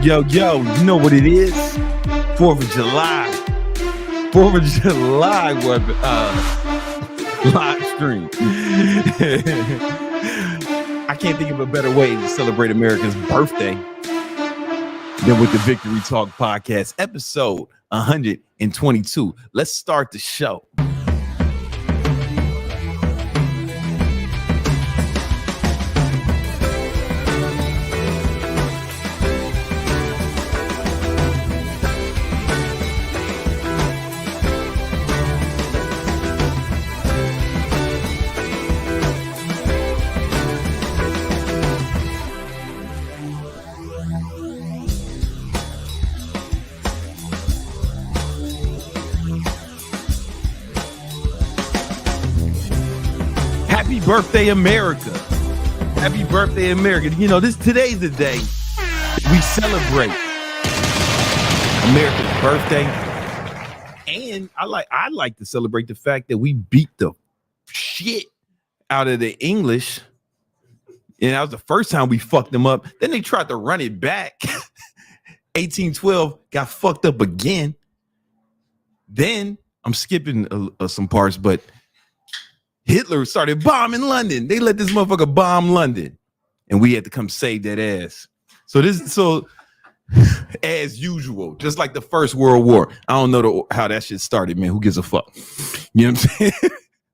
Yo, you know what it is? 4th of July. 4th of July live stream. I can't think of a better way to celebrate America's birthday than with the Victory Talk podcast, episode 122. Let's start the show. Happy birthday, America. Happy birthday, America. You know, today's the day we celebrate America's birthday. And I like to celebrate the fact that we beat the shit out of the English. And that was the first time we fucked them up. Then they tried to run it back. 1812 got fucked up again. Then I'm skipping some parts, but Hitler started bombing London. They let this motherfucker bomb London, and we had to come save that ass. So as usual, just like the First World War. I don't know how that shit started, man. Who gives a fuck? You know what I'm saying?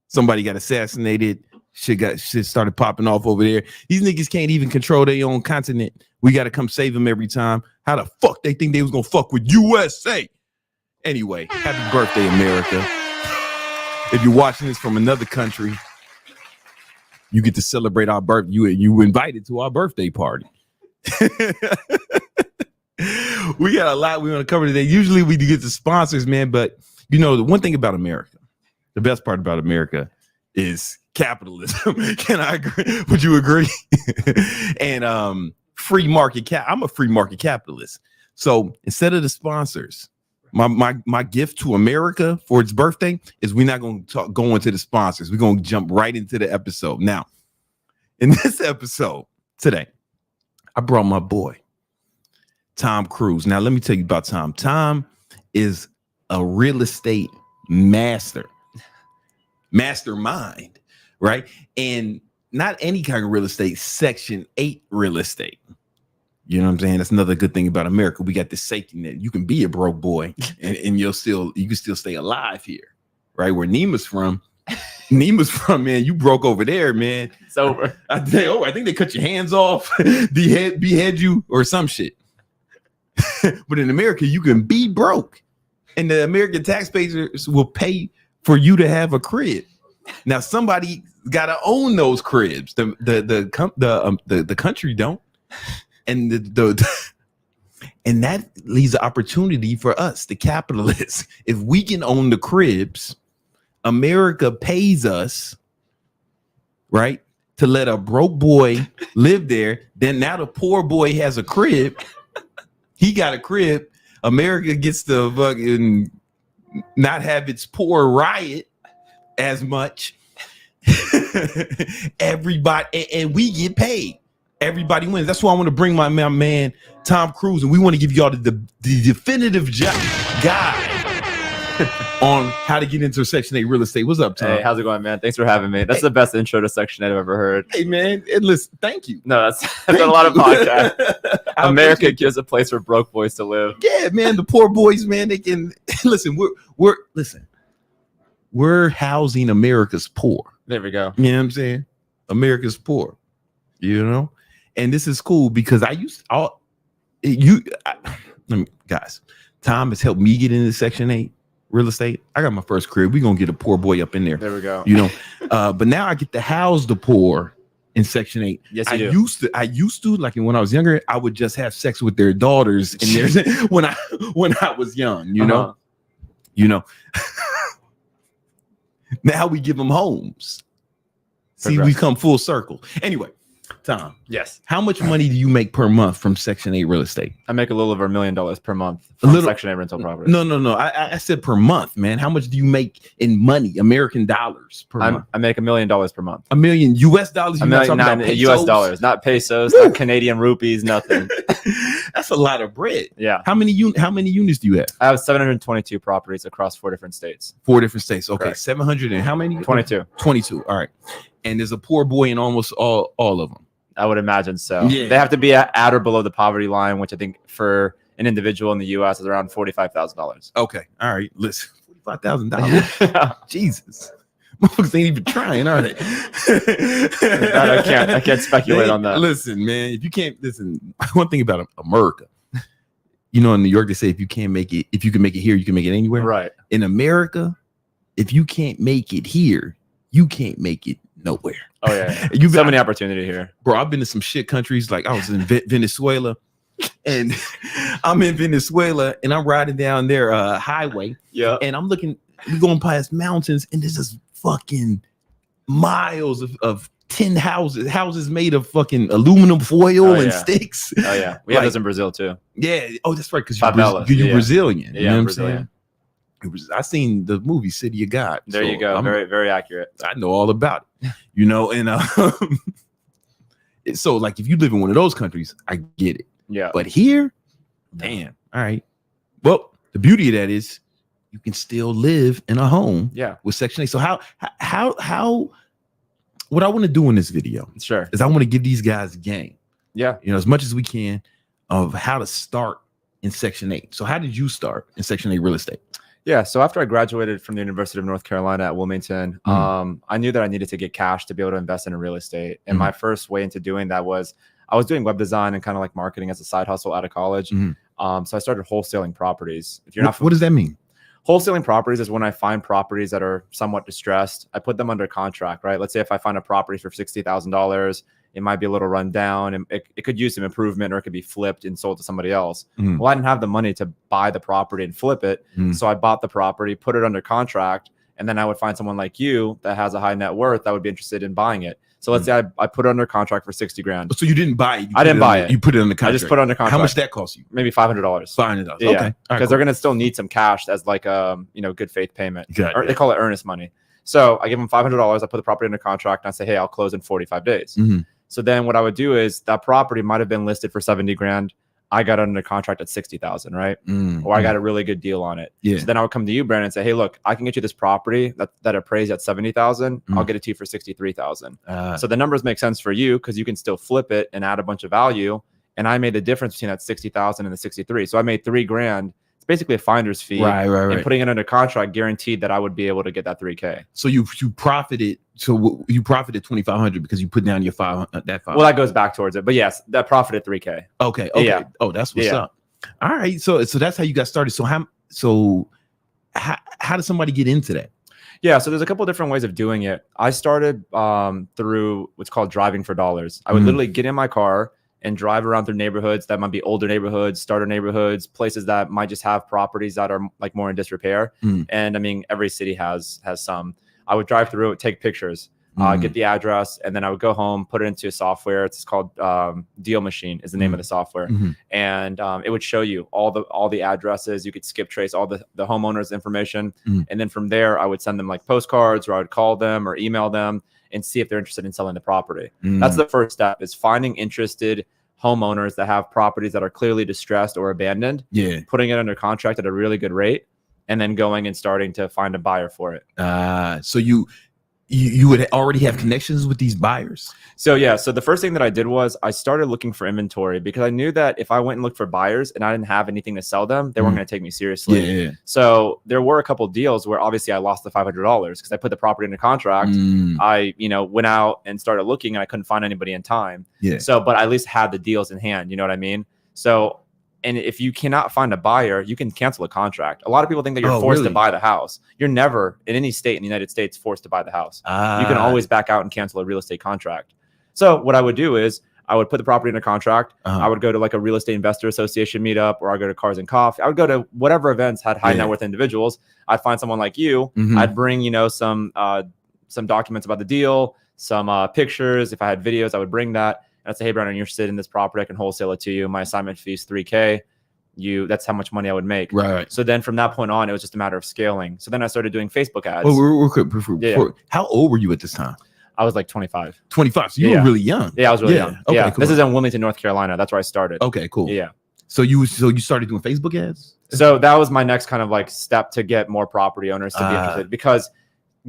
Somebody got assassinated. Shit started popping off over there. These niggas can't even control their own continent. We got to come save them every time. How the fuck they think they was gonna fuck with USA? Anyway, happy birthday, America. If you're watching this from another country, you get to celebrate our birthday. You invited to our birthday party. We got a lot we want to cover today. Usually we do get the sponsors, man. But you know, the one thing about America, the best part about America is capitalism. Can I agree? Would you agree? And free market I'm a free market capitalist. So instead of the sponsors, my gift to America for its birthday is we're not going to go into the sponsors. We're going to jump right into the episode. Now, in this episode today, I brought my boy, Tom CRUZ. Now, let me tell you about Tom. Tom is a real estate mastermind, right? And not any kind of real estate, Section 8 real estate. You know what I'm saying? That's another good thing about America. We got this safety net. You can be a broke boy and you can still stay alive here, right? Where Nima's from, man, you broke over there, man. It's over. I think they cut your hands off, behead you or some shit. But in America, you can be broke and the American taxpayers will pay for you to have a crib. Now, somebody got to own those cribs. The country don't. And and that leaves an opportunity for us, the capitalists. If we can own the cribs, America pays us, right, to let a broke boy live there. Then now the poor boy has a crib. He got a crib. America gets to fucking not have its poor riot as much. Everybody, and we get paid. Everybody wins. That's why I want to bring my man Tom CRUZ, and we want to give y'all the definitive guide on how to get into Section 8 real estate. What's up, Tom? Hey, how's it going, man? Thanks for having me. That's the best intro to Section 8 I've ever heard. Hey, man, and listen, thank you. No, I've done a lot of podcasts. America gives a place for broke boys to live. Yeah, man, the poor boys, man, they can listen. We're housing America's poor. There we go. You know what I'm saying? America's poor. You know. And this is cool because guys, Tom has helped me get into Section 8 real estate. I got my first crib. We're gonna get a poor boy up in there. There we go. You know, but now I get to house the poor in Section 8. Yes, I you do. used to like when I was younger, I would just have sex with their daughters and there's when I was young, you know. Now we give them homes. See, we come full circle. Anyway, Tom. Yes. How much money do you make per month from Section 8 real estate? I make a little over $1 million per month from Section 8 rental property. No. I said per month, man. How much do you make in money, American dollars per month? I make $1 million per month. $1 million US dollars? $1 million, not US dollars, not pesos, not Canadian rupees, nothing. That's a lot of bread. Yeah. How many units do you have? I have 722 properties across 4 different states. 4 different states. Okay. Correct. 700 and how many? 22. 22. All right. And there's a poor boy in almost all of them. I would imagine so. Yeah. They have to be at or below the poverty line, which I think for an individual in the U.S. is around $45,000. Okay. All right. Listen, $45,000. Jesus. Motherfuckers ain't even trying, are they? I can't speculate on that. Listen, man, if you can't listen, one thing about America, you know, in New York, they say if you can make it here, you can make it anywhere. Right. In America, if you can't make it here, you can't make it nowhere. Oh yeah. You've so many opportunity here, bro. I've been to some shit countries. Like I was in Venezuela, and I'm in Venezuela, and I'm riding down their highway. Yeah. And I'm looking, we're going past mountains, and there's this fucking miles of tin houses made of fucking aluminum foil and sticks. Oh yeah, we have those in Brazil too. Yeah. Oh, that's right. Because you're Brazilian. Yeah, you know what I'm Brazilian. saying? I seen the movie City of God. There you go. Very, very accurate. I know all about it, you know, and so like if you live in one of those countries, I get it. Yeah. But here, damn. All right. Well, the beauty of that is you can still live in a home. Yeah. With Section 8. So how what I want to do in this video is I want to give these guys a game. Yeah. You know, as much as we can of how to start in Section 8. So how did you start in Section 8 real estate? Yeah, so after I graduated from the University of North Carolina at Wilmington, I knew that I needed to get cash to be able to invest in real estate. And my first way into doing that was I was doing web design and kind of like marketing as a side hustle out of college. So I started wholesaling properties. If you're not, what does that mean? Wholesaling properties is when I find properties that are somewhat distressed. I put them under contract, right? Let's say if I find a property for $60,000, it might be a little run down and it could use some improvement or it could be flipped and sold to somebody else. Well, I didn't have the money to buy the property and flip it. So I bought the property, put it under contract, and then I would find someone like you that has a high net worth that would be interested in buying it. So let's say I put it under contract for $60,000. So you didn't buy it. I didn't buy it. You put it under contract. I just put it under contract. How much that cost you? Maybe $500. $500. Yeah. Okay. Because they're going to still need some cash as like good faith payment. Good. They call it earnest money. So I give them $500. I put the property under contract and I say, hey, I'll close in 45 days. So then what I would do is that property might have been listed for $70,000. I got under contract at $60,000, right? Or I got a really good deal on it. Yeah. So then I would come to you, Brandon, and say, hey, look, I can get you this property that appraised at $70,000. I'll get it to you for $63,000. So the numbers make sense for you because you can still flip it and add a bunch of value. And I made the difference between that 60,000 and the 63. So I made $3,000. It's basically a finder's fee. Right. And putting it under contract guaranteed that I would be able to get that $3,000. So you profited. So you profited $2,500 because you put down your $500. Well, that goes back towards it. But yes, that profited $3,000. Okay. Yeah. Oh, that's what's up. All right. So that's how you got started. So how does somebody get into that? Yeah, so there's a couple of different ways of doing it. I started through what's called driving for dollars. I would literally get in my car and drive around through neighborhoods that might be older neighborhoods, starter neighborhoods, places that might just have properties that are like more in disrepair. And I mean, every city has some. I would drive through it, take pictures, get the address, and then I would go home, put it into a software. It's called Deal Machine is the name of the software. And it would show you all the addresses. You could skip trace all the homeowners information. And then from there, I would send them like postcards, or I would call them or email them and see if they're interested in selling the property. That's the first step, is finding interested homeowners that have properties that are clearly distressed or abandoned, putting it under contract at a really good rate, and then going and starting to find a buyer for it. So you would already have connections with these buyers? So yeah, so the first thing that I did was I started looking for inventory, because I knew that if I went and looked for buyers and I didn't have anything to sell them, they weren't going to take me seriously. So there were a couple of deals where obviously I lost the $500 because I put the property into contract. I went out and started looking and I couldn't find anybody in time. So but I at least had the deals in hand, you know what I mean? So And if you cannot find a buyer, you can cancel a contract. A lot of people think that you're forced to buy the house. You're never in any state in the United States forced to buy the house. You can always back out and cancel a real estate contract. So what I would do is I would put the property in a contract. I would go to like a real estate investor association meetup, or I'd go to Cars and Coffee. I would go to whatever events had high net worth individuals. I'd find someone like you. I'd bring, you know, some documents about the deal, some pictures. If I had videos, I would bring that. And I'd say, hey, Bryan, you're interested in this property, I can wholesale it to you. My assignment fee is $3,000. That's how much money I would make. Right. So then from that point on, it was just a matter of scaling. So then I started doing Facebook ads. Well, real quick, how old were you at this time? I was like 25. 25. So you were really young. Yeah, I was really young. Okay, yeah. cool. This is in Wilmington, North Carolina. That's where I started. Okay, cool. Yeah. So you started doing Facebook ads? So that was my next kind of like step to get more property owners to be interested, because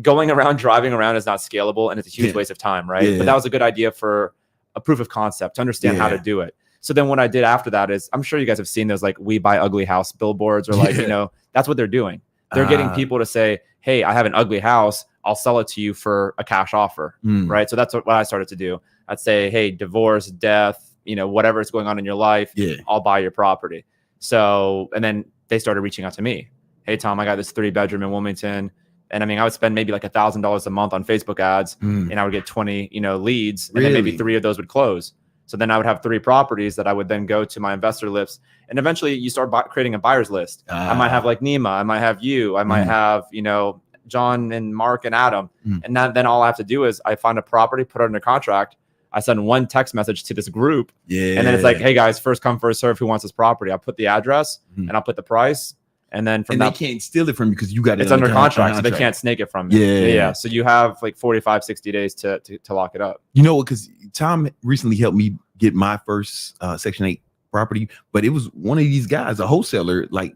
driving around is not scalable, and it's a huge waste of time, right? Yeah. But that was a good idea for a proof of concept to understand how to do it. So then what I did after that is, I'm sure you guys have seen those like "We Buy Ugly House" billboards, or like, you know, that's what they're doing. They're getting people to say, hey, I have an ugly house. I'll sell it to you for a cash offer, right? So that's what I started to do. I'd say, hey, divorce, death, you know, whatever is going on in your life, I'll buy your property. So, and then they started reaching out to me. Hey, Tom, I got this 3-bedroom in Wilmington. And I mean, I would spend maybe like $1,000 a month on Facebook ads, and I would get 20, you know, leads, and then maybe 3 of those would close. So then I would have 3 properties that I would then go to my investor list. And eventually you start creating a buyer's list. I might have like Nima, I might have you, I might have, you know, John and Mark and Adam. And then all I have to do is I find a property, put it under contract. I send one text message to this group. And then it's like, hey guys, first come, first serve, who wants this property? I'll put the address and I'll put the price. And then from they can't steal it from you because you got it. It's under contract, so they can't snake it from you. Yeah. So you have like 45, 60 days to lock it up. You know, because Tom recently helped me get my first Section 8 property, but it was one of these guys, a wholesaler, like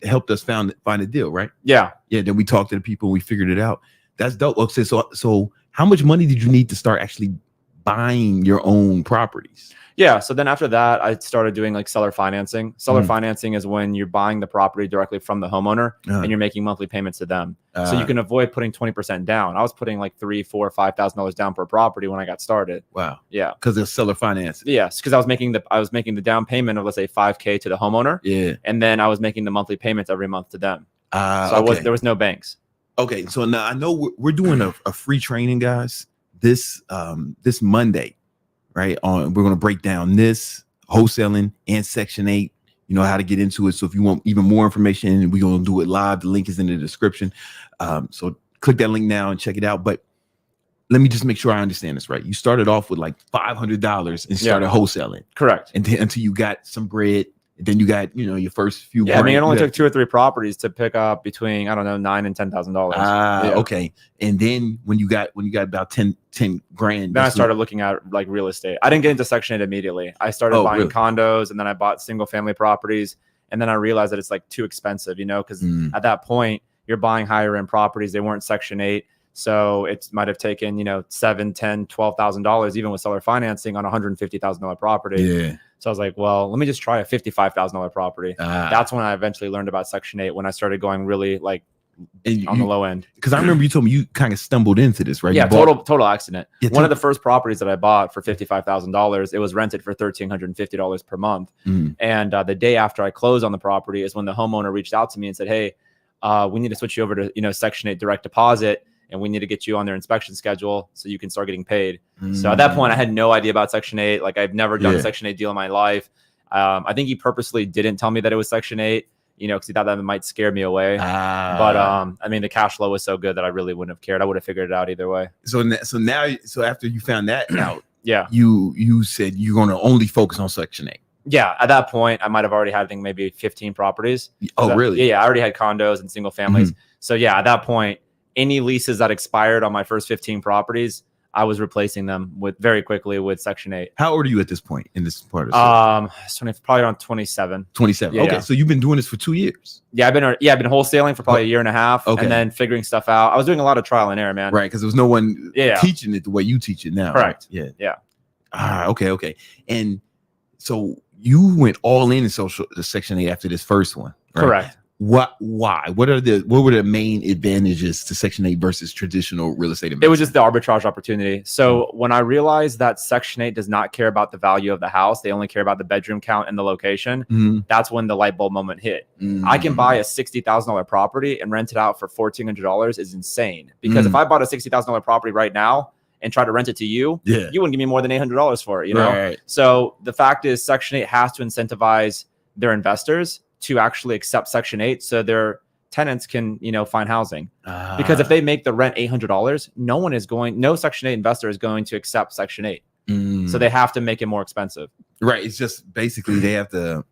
helped us find a deal, right? Yeah. Then we talked to the people and we figured it out. That's dope. Okay, so how much money did you need to start actually buying your own properties? Yeah. So then after that, I started doing like seller financing. Seller financing is when you're buying the property directly from the homeowner and you're making monthly payments to them. So you can avoid putting 20% down. I was putting like $3,000, $4,000, $5,000 down per property when I got started. Wow. Yeah. Because it's seller financing. Yes. Because I was making the down payment of, let's say, $5,000 to the homeowner. Yeah. And then I was making the monthly payments every month to them. So there was no banks. Okay. So now I know we're doing a free training, guys, this Monday. Right on, we're going to break down this wholesaling and Section 8, you know, how to get into it. So if you want even more information, we're going to do it live. The link is in the description. So click that link now and check it out. But let me just make sure I understand this right. You started off with like $500 and started wholesaling. Correct. And then until you got some bread. Then you got, you know, your first few. Yeah, I mean, it only took 2 or 3 properties to pick up between, I don't know, $9,000 and $10,000. Okay. And then when you got about 10 grand, then I started looking at like real estate. I didn't get into Section 8 immediately. I started buying condos, and then I bought single family properties. And then I realized that it's like too expensive, you know, because at that point you're buying higher end properties. They weren't Section 8. So it might have taken, you know, $7,000, $10,000, $12,000, even with seller financing on a $150,000 property. Yeah. So I was like, well, let me just try a $55,000 property. That's when I eventually learned about Section 8, when I started going really like on the low end. Because I remember you told me you kind of stumbled into this, right? Yeah, total accident. Yeah, one of the first properties that I bought for $55,000, it was rented for $1,350 per month. And the day after I closed on the property is when the homeowner reached out to me and said, hey, we need to switch you over to, you know, Section 8 direct deposit. And we need to get you on their inspection schedule so you can start getting paid. So at that point, I had no idea about Section 8. Like, I've never done a Section 8 deal in my life. I think he purposely didn't tell me that it was Section 8, you know, because he thought that it might scare me away. But I mean, the cash flow was so good that I really wouldn't have cared. I would have figured it out either way. So after you found that out, you said you're going to only focus on Section 8. Yeah, at that point, I might have already had, I think, maybe 15 properties. Oh, really? Yeah, I already had condos and single families. So yeah, at that point, any leases that expired on my first 15 properties, I was replacing them very quickly with Section 8. How old are you at this point in this part of the probably around 27. 27. Yeah, okay, so you've been doing this for 2 years. Yeah, I've been wholesaling for probably a year and a half, and then figuring stuff out. I was doing a lot of trial and error, man. Right, because there was no one teaching it the way you teach it now. Correct. Right? Yeah. Okay. And so you went all in social Section 8 after this first one. Right? Correct. Why? What were the main advantages to Section 8 versus traditional real estate investment? It was just the arbitrage opportunity. So when I realized that Section 8 does not care about the value of the house, they only care about the bedroom count and the location. That's when the light bulb moment hit. I can buy a $60,000 property and rent it out for $1,400 is insane. Because if I bought a $60,000 property right now and try to rent it to you, you wouldn't give me more than $800 for it, you know? Right. So the fact is Section 8 has to incentivize their investors to actually accept Section 8 so their tenants can, find housing. Because if they make the rent $800, no Section 8 investor is going to accept Section 8. So they have to make it more expensive. Right. It's just basically they have to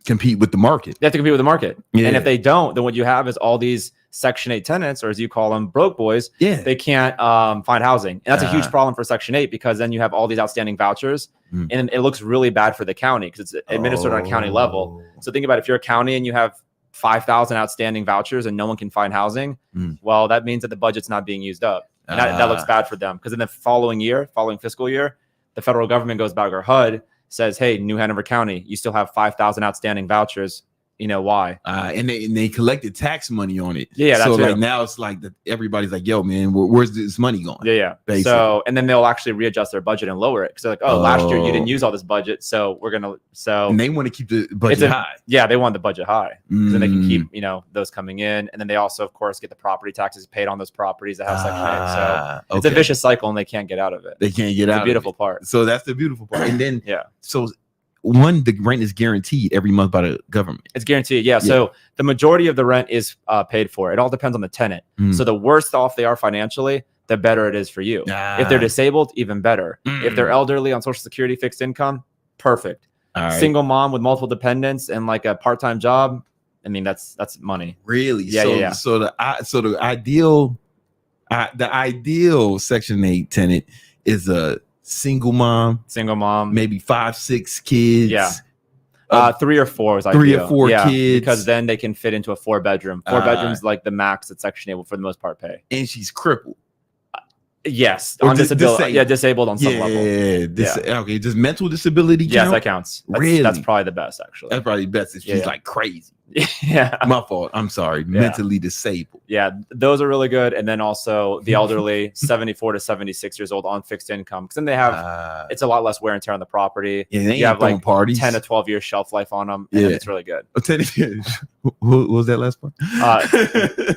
compete with the market. They have to compete with the market. Yeah. And if they don't, then what you have is all these Section 8 tenants, or as you call them, broke boys. Yeah. They can't find housing. And that's a huge problem for Section 8 because then you have all these outstanding vouchers and it looks really bad for the county because it's administered on a county level. So think about if you're a county and you have 5,000 outstanding vouchers and no one can find housing, well, that means that the budget's not being used up. And that looks bad for them because in the following fiscal year, the federal government goes back, or HUD says, hey, New Hanover County, you still have 5,000 outstanding vouchers. You know why? And they collected tax money on it. Yeah. So like now it's like everybody's like, yo, man, where's this money going? Yeah. Basically. So and then they'll actually readjust their budget and lower it because they're like, last year you didn't use all this budget, so we're gonna. So and they want to keep the budget high. Yeah, they want the budget high because then they can keep those coming in, and then they also of course get the property taxes paid on those properties that have Section 8. So it's a vicious cycle and they can't get out of it. They can't get out. The beautiful part. So that's the beautiful part. And then so. The rent is guaranteed every month by the government. It's guaranteed. Yeah. So the majority of the rent is paid for. It all depends on the tenant. So the worse off they are financially, the better it is for you. If they're disabled, even better. If they're elderly on Social Security, fixed income, perfect. Single mom with multiple dependents and like a part-time job, I mean, that's money. Really? Yeah. So the ideal Section 8 tenant is a single mom, maybe 5-6 kids. Yeah. 3 or 4 is ideal. 3 or 4 kids. Because then they can fit into a 4-bedroom. 4 bedrooms like the max that Section 8 will for the most part pay. And she's crippled. Yes. On disability. Disabled. Yeah, disabled on some level. Okay. Does mental disability count? Yes, that counts. Really? That's probably the best, actually. That's probably the best if she's like crazy. Yeah. My fault. I'm sorry. Mentally disabled. Yeah. Those are really good. And then also the elderly, 74 to 76 years old on fixed income. Because then they have, it's a lot less wear and tear on the property. Yeah, they you have like parties. 10 to 12 years shelf life on them. And it's really good. 10 years. What was that last part?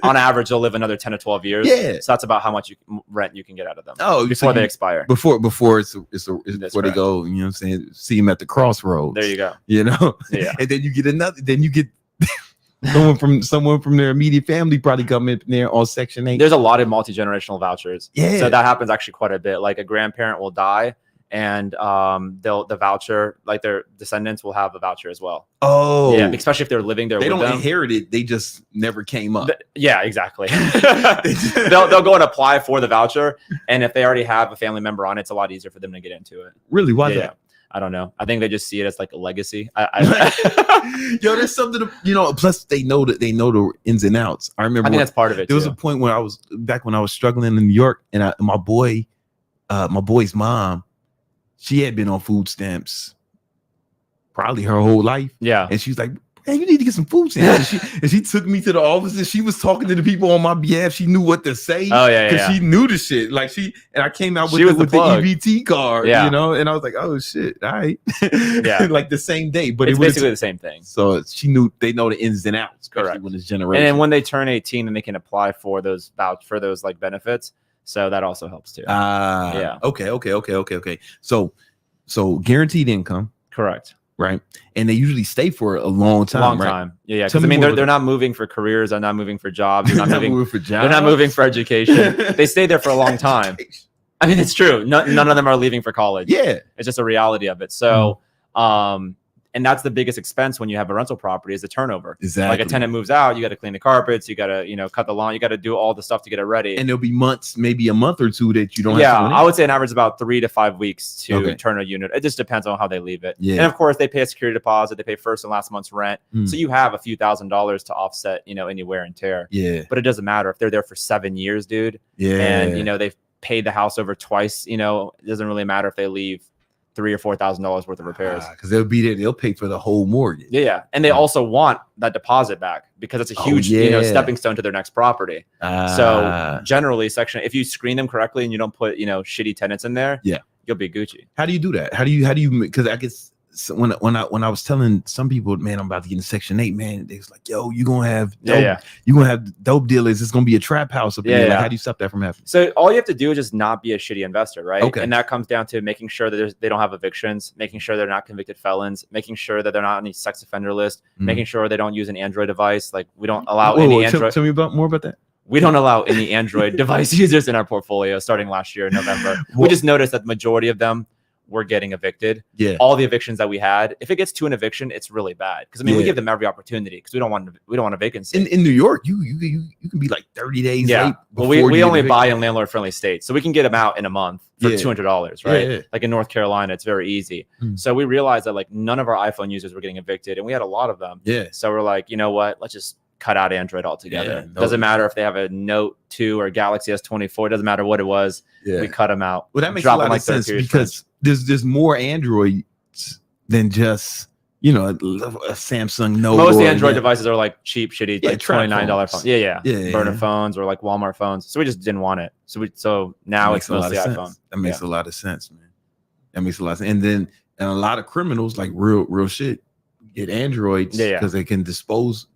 On average, they'll live another 10 to 12 years. Yeah. So that's about how much rent you can get out of them. Oh, before they expire. Before it's before they go, you know what I'm saying? See them at the crossroads. There you go. You know? Yeah. And then you get someone from their immediate family probably come in there on Section 8. There's a lot of multi-generational vouchers. Yeah. So that happens actually quite a bit. Like a grandparent will die and the voucher, like their descendants will have a voucher as well. Oh. Yeah, especially if they're living there they with them. They don't inherit it. They just never came up. Yeah, exactly. they'll go and apply for the voucher. And if they already have a family member on it, it's a lot easier for them to get into it. Really? Why that? Yeah. I don't know. I think they just see it as like a legacy. Yo, there's something plus they know the ins and outs. I remember I think that's part of it. There was a point when I was struggling in New York, and my boy's mom, she had been on food stamps probably her whole life. Yeah. And she's like, man, you need to get some food stamps. And she took me to the office and she was talking to the people on my behalf. She knew what to say. Oh, yeah. Because she knew the shit. Like and I came out with the EBT card, and I was like, oh shit. All right. Yeah. Like the same day. But it's basically the same thing. So they know the ins and outs. Correct. When it's generation. And then when they turn 18, then they can apply for those like benefits. So that also helps too. Yeah. Okay. So guaranteed income. Correct. Right. And they usually stay for a long time. Right? Yeah. Because they're not moving for careers. They're not moving for jobs. They're not moving for jobs. They're not moving for education. They stay there for a long time. I mean, it's true. None of them are leaving for college. Yeah. It's just a reality of it. So, and that's the biggest expense when you have a rental property is the turnover. Exactly. Like a tenant moves out, you got to clean the carpets, you got to, cut the lawn, you got to do all the stuff to get it ready. And there'll be months, maybe a month or two that you don't have to. I would say an average about 3 to 5 weeks to turn a unit. It just depends on how they leave it. Yeah. And of course, they pay a security deposit, they pay first and last month's rent. So you have a few $1,000s to offset, any wear and tear. Yeah. But it doesn't matter if they're there for 7 years, dude. Yeah. And, they've paid the house over twice, it doesn't really matter if they leave $3,000 or $4,000 worth of repairs. Because they'll be there, they'll pay for the whole mortgage. Yeah. And they also want that deposit back because it's a huge stepping stone to their next property. So generally, if you screen them correctly and you don't put shitty tenants in there, you'll be Gucci. How do you do that? How do you because I guess when I was telling some people, man, I'm about to get in Section 8, man, they was like, yo, you're gonna have dope dealers. It's gonna be a trap house up there. Like, how do you stop that from happening? So all you have to do is just not be a shitty investor, right? Okay. And that comes down to making sure that they don't have evictions, making sure they're not convicted felons, making sure that they're not on any sex offender list, making sure they don't use an Android device. Like, we don't allow any Android. Tell me more about that. We don't allow any Android device users in our portfolio starting last year in November. We just noticed that the majority of them were getting evicted. Yeah. All the evictions that we had, if it gets to an eviction, it's really bad. Because we give them every opportunity because we don't want a vacancy. In New York, you can be like 30 days late. Well, we only buy in landlord friendly states, so we can get them out in a month for $200, right? Yeah. Like in North Carolina, it's very easy. So we realized that like none of our iPhone users were getting evicted, and we had a lot of them. Yeah. So we're like, you know what? Let's just cut out Android altogether. Doesn't matter if they have a Note 2 or Galaxy S24. Doesn't matter what it was. We cut them out. Well, that makes a lot of sense because there's more Androids than just a Samsung Note. Most Android devices are like cheap, shitty, like $29 phones. Yeah. Burner phones or like Walmart phones. So we just didn't want it. So now it's mostly iPhone. That makes a lot of sense, man. That makes a lot of sense. And then a lot of criminals, like real shit, get Androids because they can disposable.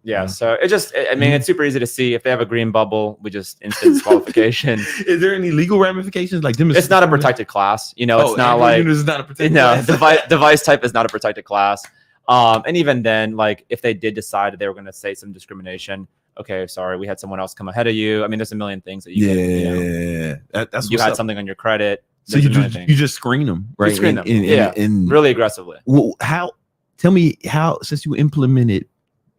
Yeah. So it's super easy to see if they have a green bubble, we just instant disqualification. Is there any legal ramifications? Like it's not a protected class. It's not like it's not a protected class. Device type is not a protected class. And even then, like if they did decide that they were going to say some discrimination, okay, sorry, we had someone else come ahead of you. I mean, there's a million things that you can, that's you had something on your credit. So you just screen them, right? You screen them, and really aggressively. Well, tell me how, since you implemented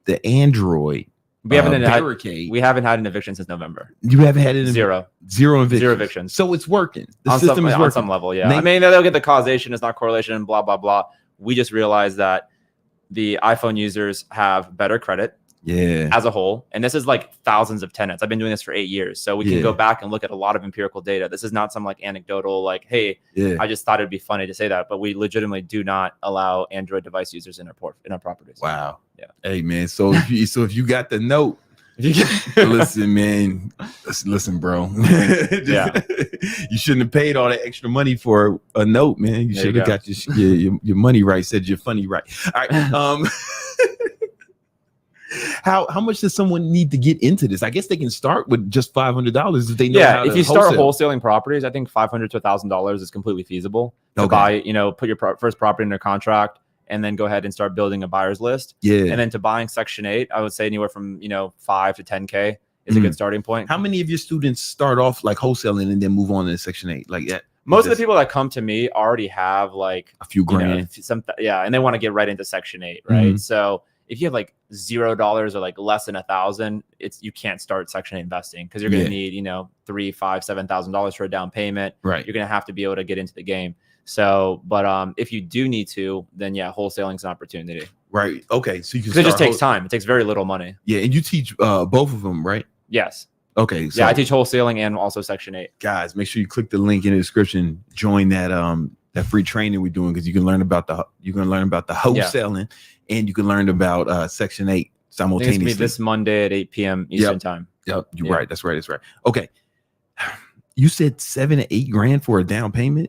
the Android barricade, we haven't had an eviction since November. You haven't had zero evictions. So it's working. The system is working on some level. Yeah. I mean, they'll get the causation. It's not correlation and blah, blah, blah. We just realized that the iPhone users have better credit as a whole. And this is like thousands of tenants. I've been doing this for 8 years. So we can go back and look at a lot of empirical data. This is not some like anecdotal, like, hey, I just thought it'd be funny to say that, but we legitimately do not allow Android device users in our properties. Wow. Yeah. Hey man. So if you got the Note, listen, man, listen, bro. You shouldn't have paid all that extra money for a Note, man. You should have got your money right. Said you're funny, right? All right. How much does someone need to get into this? I guess they can start with just $500 if they know how to if you start wholesaling properties, I think $500 to $1,000 is completely feasible to buy, put your first property under contract and then go ahead and start building a buyer's list. Yeah. And then to buying Section 8, I would say anywhere from, 5 to 10K is a good starting point. How many of your students start off like wholesaling and then move on to Section 8 like that? Most of the people that come to me already have like a few grand. And they want to get right into Section 8, right? So if you have like $0 or like less than $1,000, you can't start Section 8 investing because you're going to need, $3,000, $5,000, $7,000 for a down payment. Right. You're going to have to be able to get into the game. So, but if you do need to, then wholesaling is an opportunity. Right. Okay. So you can. It just takes time. It takes very little money. Yeah, and you teach both of them, right? Yes. Okay. So I teach wholesaling and also Section 8. Guys, make sure you click the link in the description. Join that free training we're doing because you can learn about the wholesaling and you can learn about Section 8 simultaneously. It's this Monday at 8 p.m. Eastern time. Yep. You're right. That's right. Okay. You said $7,000 to $8,000 for a down payment.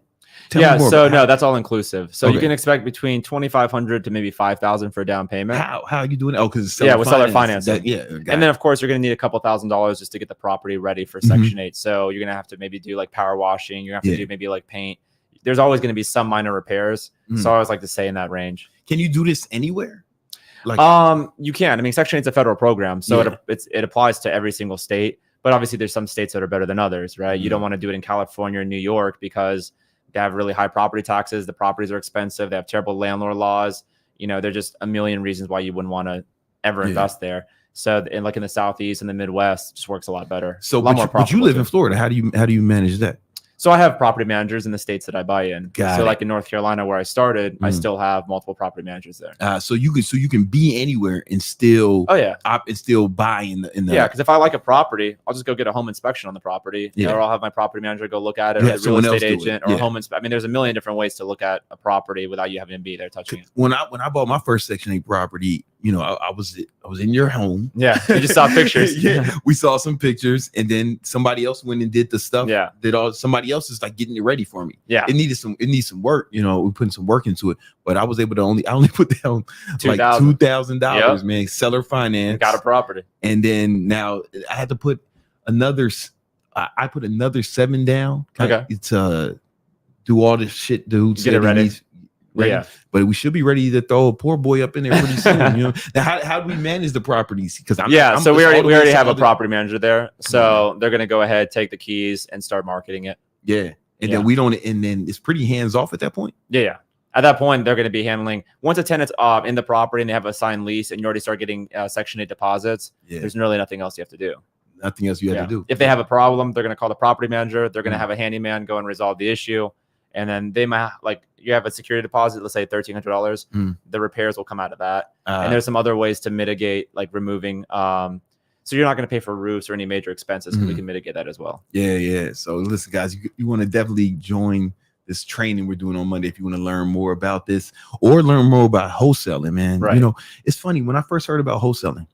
So no, that's all inclusive. So you can expect between $2,500 to maybe $5,000 for a down payment. How are you doing it? Oh, because with seller financing. And then of course you're going to need a couple $1,000s just to get the property ready for Section 8. So you're going to have to maybe do like power washing. You're going to have to do maybe like paint. There's always going to be some minor repairs. So I always like to say in that range. Can you do this anywhere? You can. I mean, Section 8 is a federal program, so it applies to every single state. But obviously, there's some states that are better than others, right? You don't want to do it in California or New York because they have really high property taxes. The properties are expensive. They have terrible landlord laws. There's just a million reasons why you wouldn't want to ever invest there. So, like in the Southeast and the Midwest, it just works a lot better. So, but you live in Florida. How do you manage that? So I have property managers in the states that I buy in. Got so it. like in North Carolina where I started, I still have multiple property managers there. So you can be anywhere and still and still buy in the yeah, because if I like a property, I'll just go get a home inspection on the property, or I'll have my property manager go look at it, or a real estate agent, or a home inspection. I mean, there's a million different ways to look at a property without you having to be there touching it. When I bought my first Section 8 property, you know, I was in your home. Yeah, you just saw pictures. Yeah, we saw some pictures, and then somebody else went and did the stuff. Yeah, somebody else is like getting it ready for me. Yeah, it needs some work. You know, we putting some work into it, but I was able to only put down like $2,000, man. Seller finance, got a property, and then now I had to put another. I put another 7 down. Okay, to do all this shit, dude. Get it ready. Yeah, but we should be ready to throw a poor boy up in there pretty soon. You know, now how do we manage the properties? Because so we already have a property manager there, so they're gonna go ahead, take the keys, and start marketing it. Yeah, and then we don't, and then it's pretty hands off at that point. Yeah. At that point, they're going to be handling once a tenant's in the property and they have a signed lease, and you already start getting Section 8 deposits. There's really nothing else you have to do. Nothing else you have to do. If they have a problem, they're going to call the property manager. They're going to have a handyman go and resolve the issue. And then they might, like, you have a security deposit, let's say $1,300. The repairs will come out of that. And there's some other ways to mitigate, like removing. So you're not going to pay for roofs or any major expenses, because we can mitigate that as well. Yeah. So listen, guys, you want to definitely join this training we're doing on Monday if you want to learn more about this or learn more about wholesaling, man. Right. You know, it's funny, when I first heard about wholesaling,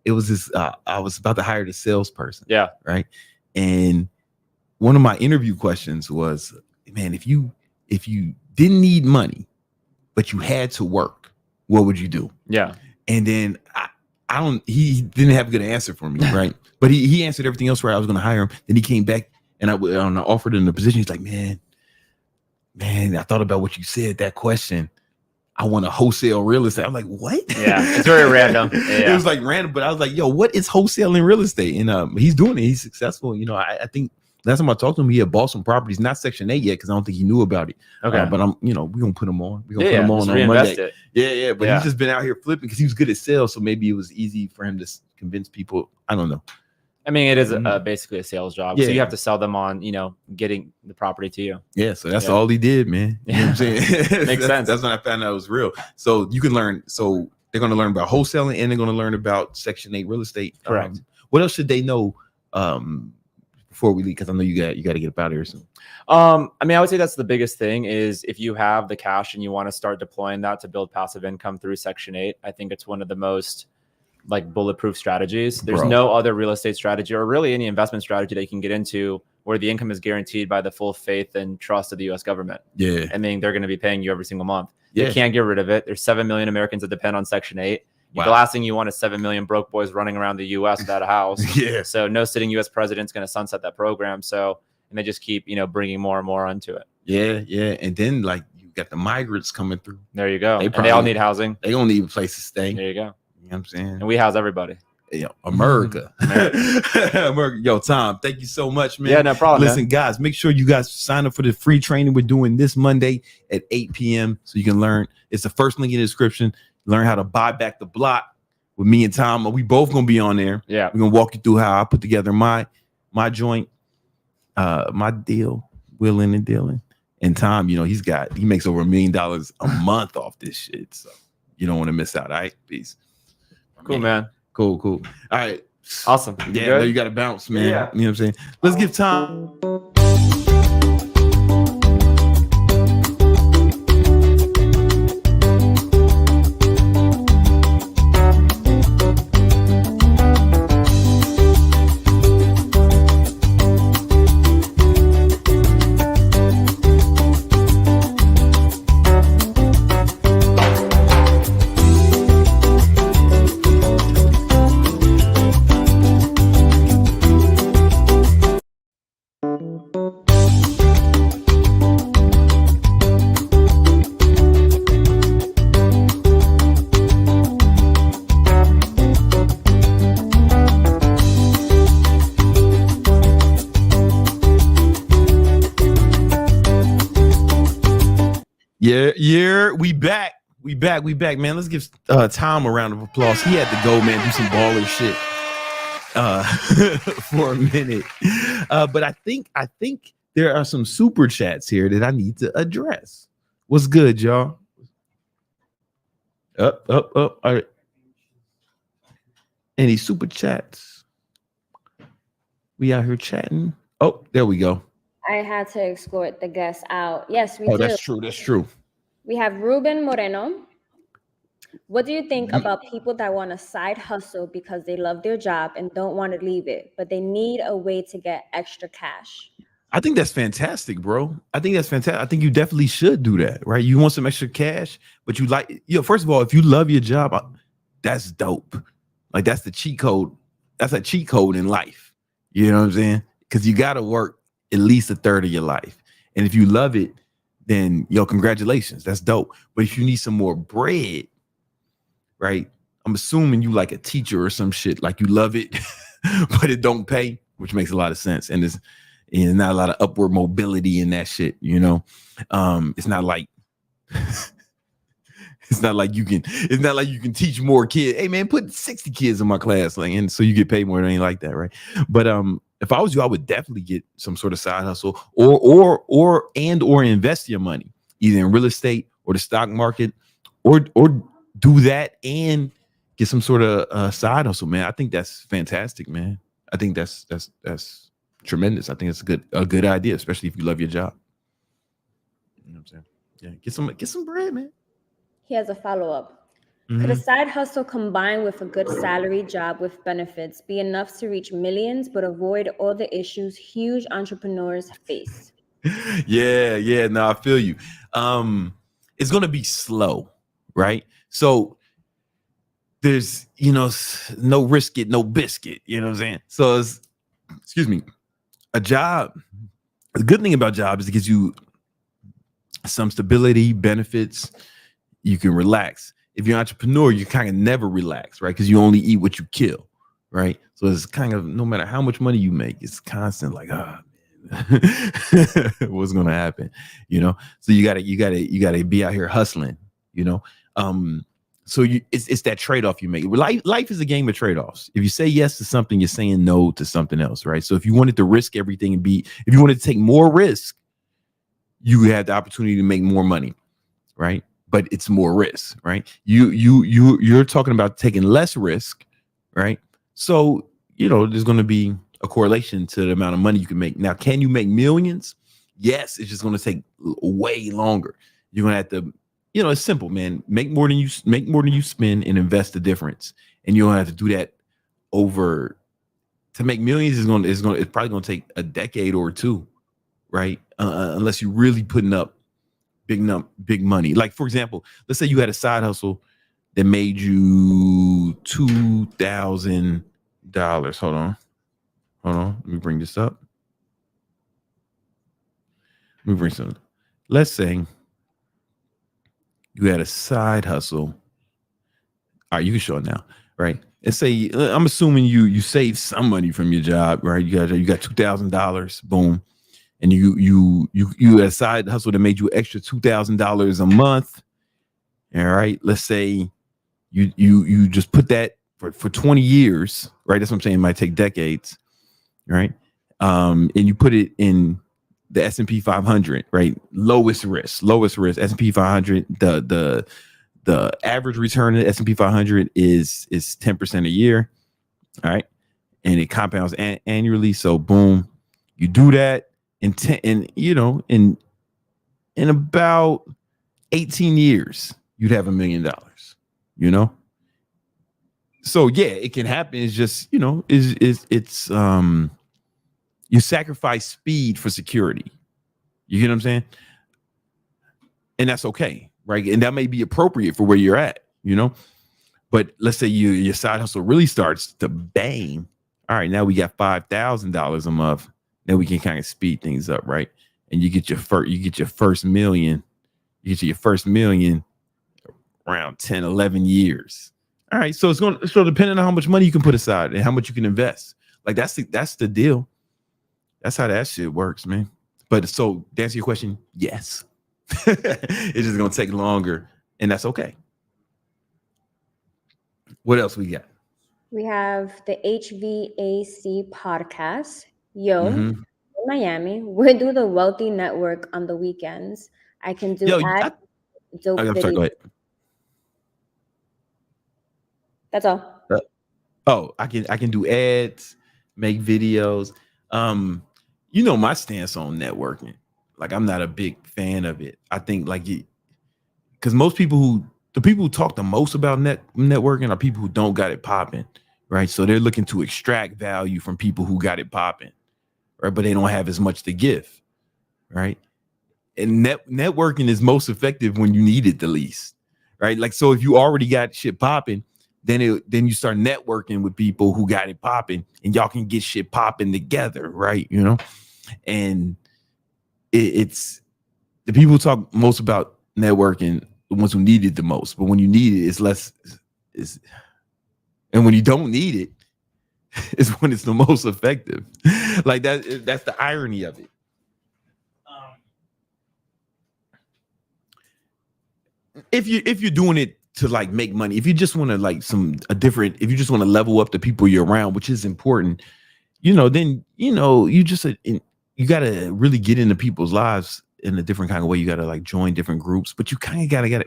it was this, I was about to hire this salesperson. Yeah. Right. And one of my interview questions was, man, if you didn't need money, but you had to work, what would you do? Yeah. And then he didn't have a good answer for me. Right. But he answered everything else right. I was going to hire him. Then he came back and I offered him the position. He's like, man, I thought about what you said, that question. I want to wholesale real estate. I'm like, what? Yeah, it's very random. Yeah. It was like random, but I was like, yo, what is wholesaling real estate? And he's doing it. He's successful. You know, I think last time I talked to him, he had bought some properties, not Section 8 yet, because I don't think he knew about it. Okay. But we're going to put him on. We're going to put him on Monday. Yeah. But he's just been out here flipping because he was good at sales. So maybe it was easy for him to convince people. I don't know. I mean, it is basically a sales job. So you have to sell them on, getting the property to you. Yeah. So that's all he did, man. You know what I'm saying? Makes sense. That's when I found out it was real. So you can learn. So they're going to learn about wholesaling and they're going to learn about Section 8 real estate. Correct. What else should they know before we leave? Because I know you got to get up out of here soon. I mean, I would say that's the biggest thing is if you have the cash and you want to start deploying that to build passive income through Section 8, I think it's one of the most bulletproof strategies. There's no other real estate strategy or really any investment strategy that you can get into where the income is guaranteed by the full faith and trust of the U.S. government. Yeah. I mean, they're going to be paying you every single month. You can't get rid of it. There's 7 million Americans that depend on Section 8. Wow. The last thing you want is 7 million broke boys running around the U.S. without a house. So no sitting U.S. president's going to sunset that program. So, and they just keep, bringing more and more onto it. Yeah. And then you got the migrants coming through. There you go. And they all need housing. They don't need a place to stay. There you go. You know what I'm saying? And we house everybody. Yo, America. America. Yo, Tom, thank you so much, man. Yeah, no problem. Listen, guys, make sure you guys sign up for the free training we're doing this Monday at 8 p.m. so you can learn. It's the first link in the description. Learn how to buy back the block with me and Tom. We both gonna be on there. Yeah, we're gonna walk you through how I put together my joint, my deal, willing and dealing. And Tom, he makes over $1 million a month off this shit. So you don't want to miss out. All right, peace. Cool, man. Cool. All right. Awesome. Yeah, you got to bounce, man. Yeah. You know what I'm saying? Let's give Tom. Yeah, we back, man. Let's give Tom a round of applause. He had to go, man, do some baller shit for a minute. But I think there are some super chats here that I need to address. What's good, y'all? Up. All right. Any super chats? We out here chatting. Oh, there we go. I had to escort the guests out. Yes, we do. That's true. That's true. We have Ruben Moreno. What do you think about people that want a side hustle because they love their job and don't want to leave it, but they need a way to get extra cash? I think that's fantastic, bro. I think that's fantastic. I think you definitely should do that, right? You want some extra cash, but you like, first of all, if you love your job, that's dope. Like that's the cheat code. That's a cheat code in life. You know what I'm saying? Because you got to work at least a third of your life. And if you love it, then congratulations. That's dope. But if you need some more bread, right? I'm assuming you like a teacher or some shit, like you love it, but it don't pay, which makes a lot of sense. And there's not a lot of upward mobility in that shit, It's not like you can teach more kids. Hey man, put 60 kids in my class, and so you get paid more. It ain't like that, right? But if I was you, I would definitely get some sort of side hustle or invest your money either in real estate or the stock market, or do that and get some sort of side hustle, man. I think that's fantastic, man. I think that's tremendous. I think it's a good idea, especially if you love your job. You know what I'm saying? Yeah, get some bread, man. He has a follow-up. Could a side hustle combined with a good salary job with benefits be enough to reach millions but avoid all the issues huge entrepreneurs face? Yeah. No, I feel you. It's gonna be slow, right? So there's no risk it, no biscuit. You know what I'm saying? So excuse me, a job. The good thing about job is it gives you some stability, benefits. You can relax. If you're an entrepreneur, you kind of never relax, right? Because you only eat what you kill, right? So it's kind of no matter how much money you make, it's constant like, man, what's gonna happen? So you gotta be out here hustling, So it's that trade-off you make. Life is a game of trade-offs. If you say yes to something, you're saying no to something else, right? So if you wanted to risk everything if you wanted to take more risk, you had the opportunity to make more money, right? But it's more risk, right? You're talking about taking less risk, right? So there's going to be a correlation to the amount of money you can make. Now, can you make millions? Yes, it's just going to take way longer. You're going to have to, it's simple, man. Make more than you spend and invest the difference. And you're going to have to do that to make millions it's probably going to take a decade or two, right? Unless you're really putting up big money. Like for example, let's say you had a side hustle that made you $2,000. Hold on. Let me bring this up. Let's say you had a side hustle. All right, you can show it now, right? Let's say I'm assuming you saved some money from your job, right? You got $2,000, boom. And you had a side hustle that made you extra $2,000 a month. All right. Let's say you just put that for 20 years, right? That's what I'm saying. It might take decades, right? And you put it in the S&P 500, right? Lowest risk S&P 500. The average return in the S&P 500 is 10% a year. All right. And it compounds annually. So boom, you do that. In about 18 years, you'd have $1 million, So yeah, it can happen. It's just, it's you sacrifice speed for security. You get what I'm saying? And that's okay, right? And that may be appropriate for where you're at, But let's say your side hustle really starts to bang. All right, now we got $5,000 a month. Then we can kind of speed things up, right? And you get your first million. You get your first million around 10, 11 years. All right. So depending on how much money you can put aside and how much you can invest. Like that's the deal. That's how that shit works, man. But so to answer your question, yes. It's just gonna take longer, and that's okay. What else we got? We have the HVAC podcast. Yo, in Miami. Where do the wealthy network on the weekends? I can do Yo, ads, dope I'm sorry, go videos. ahead. That's all. Oh, I can do ads, make videos. You know my stance on networking. Like, I'm not a big fan of it. I think like it, because the people who talk the most about networking are people who don't got it popping, right? So they're looking to extract value from people who got it popping, right? But they don't have as much to give, right? And networking is most effective when you need it the least, right? Like, so if you already got shit popping, then you start networking with people who got it popping, and y'all can get shit popping together, right? You know, and it's the people who talk most about networking, the ones who need it the most. But when you need it, it's less. And when you don't need it, is when it's the most effective. Like that. That's the irony of it. If you're doing it to like make money, if you just want to like if you just want to level up the people you're around, which is important, then you just you got to really get into people's lives in a different kind of way. You got to like join different groups, but you kind of got to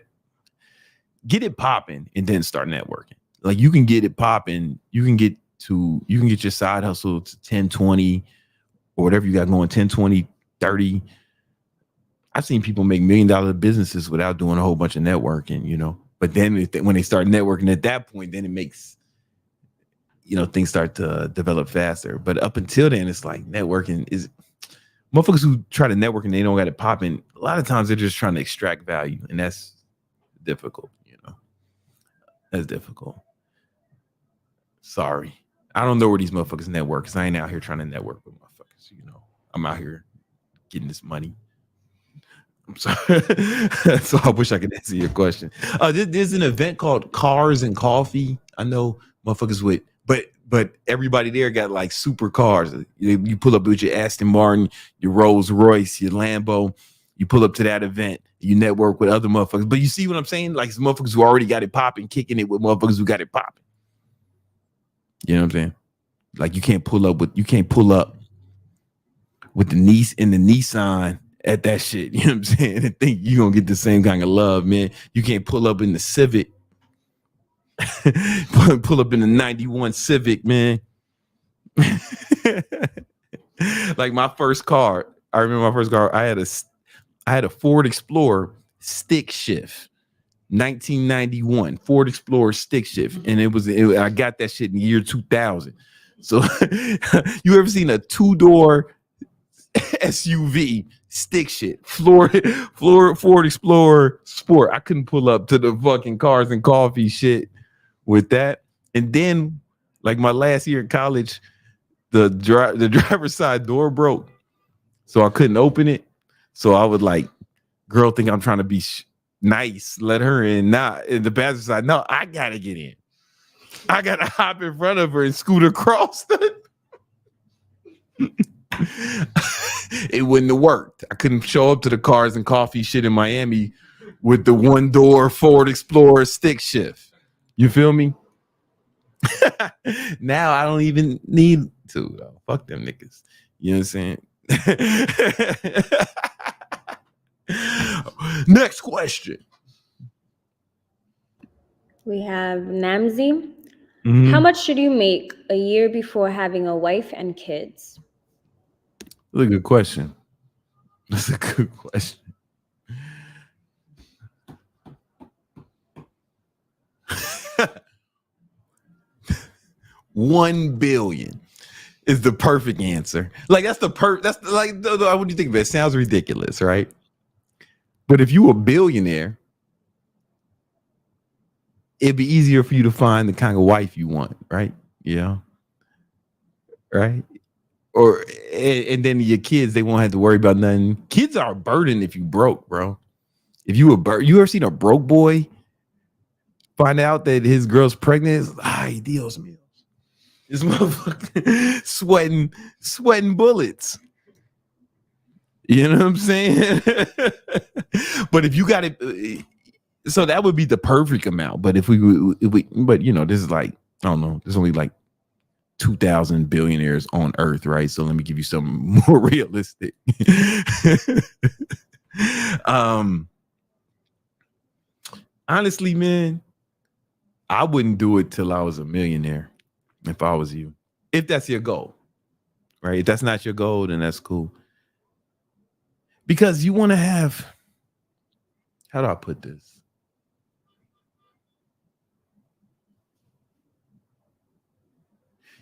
get it popping and then start networking. Like, you can get it popping, you can get your side hustle to 10, 20 or whatever you got going, 10, 20, 30. I've seen people make $1 million businesses without doing a whole bunch of networking, but then when they start networking at that point, then it makes, things start to develop faster. But up until then, it's like networking is motherfuckers who try to network and they don't got it popping. A lot of times they're just trying to extract value, and that's difficult. That's difficult. Sorry. I don't know where these motherfuckers network, because I ain't out here trying to network with motherfuckers. I'm out here getting this money. I'm sorry. So I wish I could answer your question. There's an event called Cars and Coffee. I know motherfuckers with, but everybody there got like super cars. You pull up with your Aston Martin, your Rolls Royce, your Lambo. You pull up to that event, you network with other motherfuckers. But you see what I'm saying? Like, some motherfuckers who already got it popping, kicking it with motherfuckers who got it popping. You know what I'm saying? Like, you can't pull up with the Nissan at that shit. You know what I'm saying? And think you're gonna get the same kind of love, man. You can't pull up in the Civic. Pull up in the 91 Civic, man. Like, my first car, I remember my first car, I had a Ford Explorer stick shift, 1991 Ford Explorer stick shift, and I got that shit in the year 2000. So you ever seen a 2-door SUV stick shit, Ford Explorer Sport? I couldn't pull up to the fucking Cars and Coffee shit with that. And then, like, my last year in college, the driver's side door broke, so I couldn't open it. So I would like, girl think I'm trying to be nice, let her in. Nah, in the passenger side, no, I gotta get in. I gotta hop in front of her and scoot across. It wouldn't have worked. I couldn't show up to the Cars and Coffee shit in Miami with the 1-door Ford Explorer stick shift. You feel me? Now I don't even need to, though. Fuck them niggas. You know what I'm saying? Next question. We have Namzi. Mm-hmm. How much should you make a year before having a wife and kids? That's a good question. That's a good question. $1 billion is the perfect answer. Like, what do you think of it? It sounds ridiculous, right? But if you a billionaire, it'd be easier for you to find the kind of wife you want, right? Yeah. Right? And then your kids, they won't have to worry about nothing. Kids are a burden if you broke, bro. If you ever seen a broke boy find out that his girl's pregnant? Ay, Dios mío. This motherfucker sweating bullets. You know what I'm saying? But if you got it, so that would be the perfect amount. But but this is like, I don't know, there's only like 2,000 billionaires on Earth, right? So let me give you something more realistic. Honestly, man, I wouldn't do it till I was a millionaire if I was you. If that's your goal, right? If that's not your goal, then that's cool. Because you want to have, how do I put this?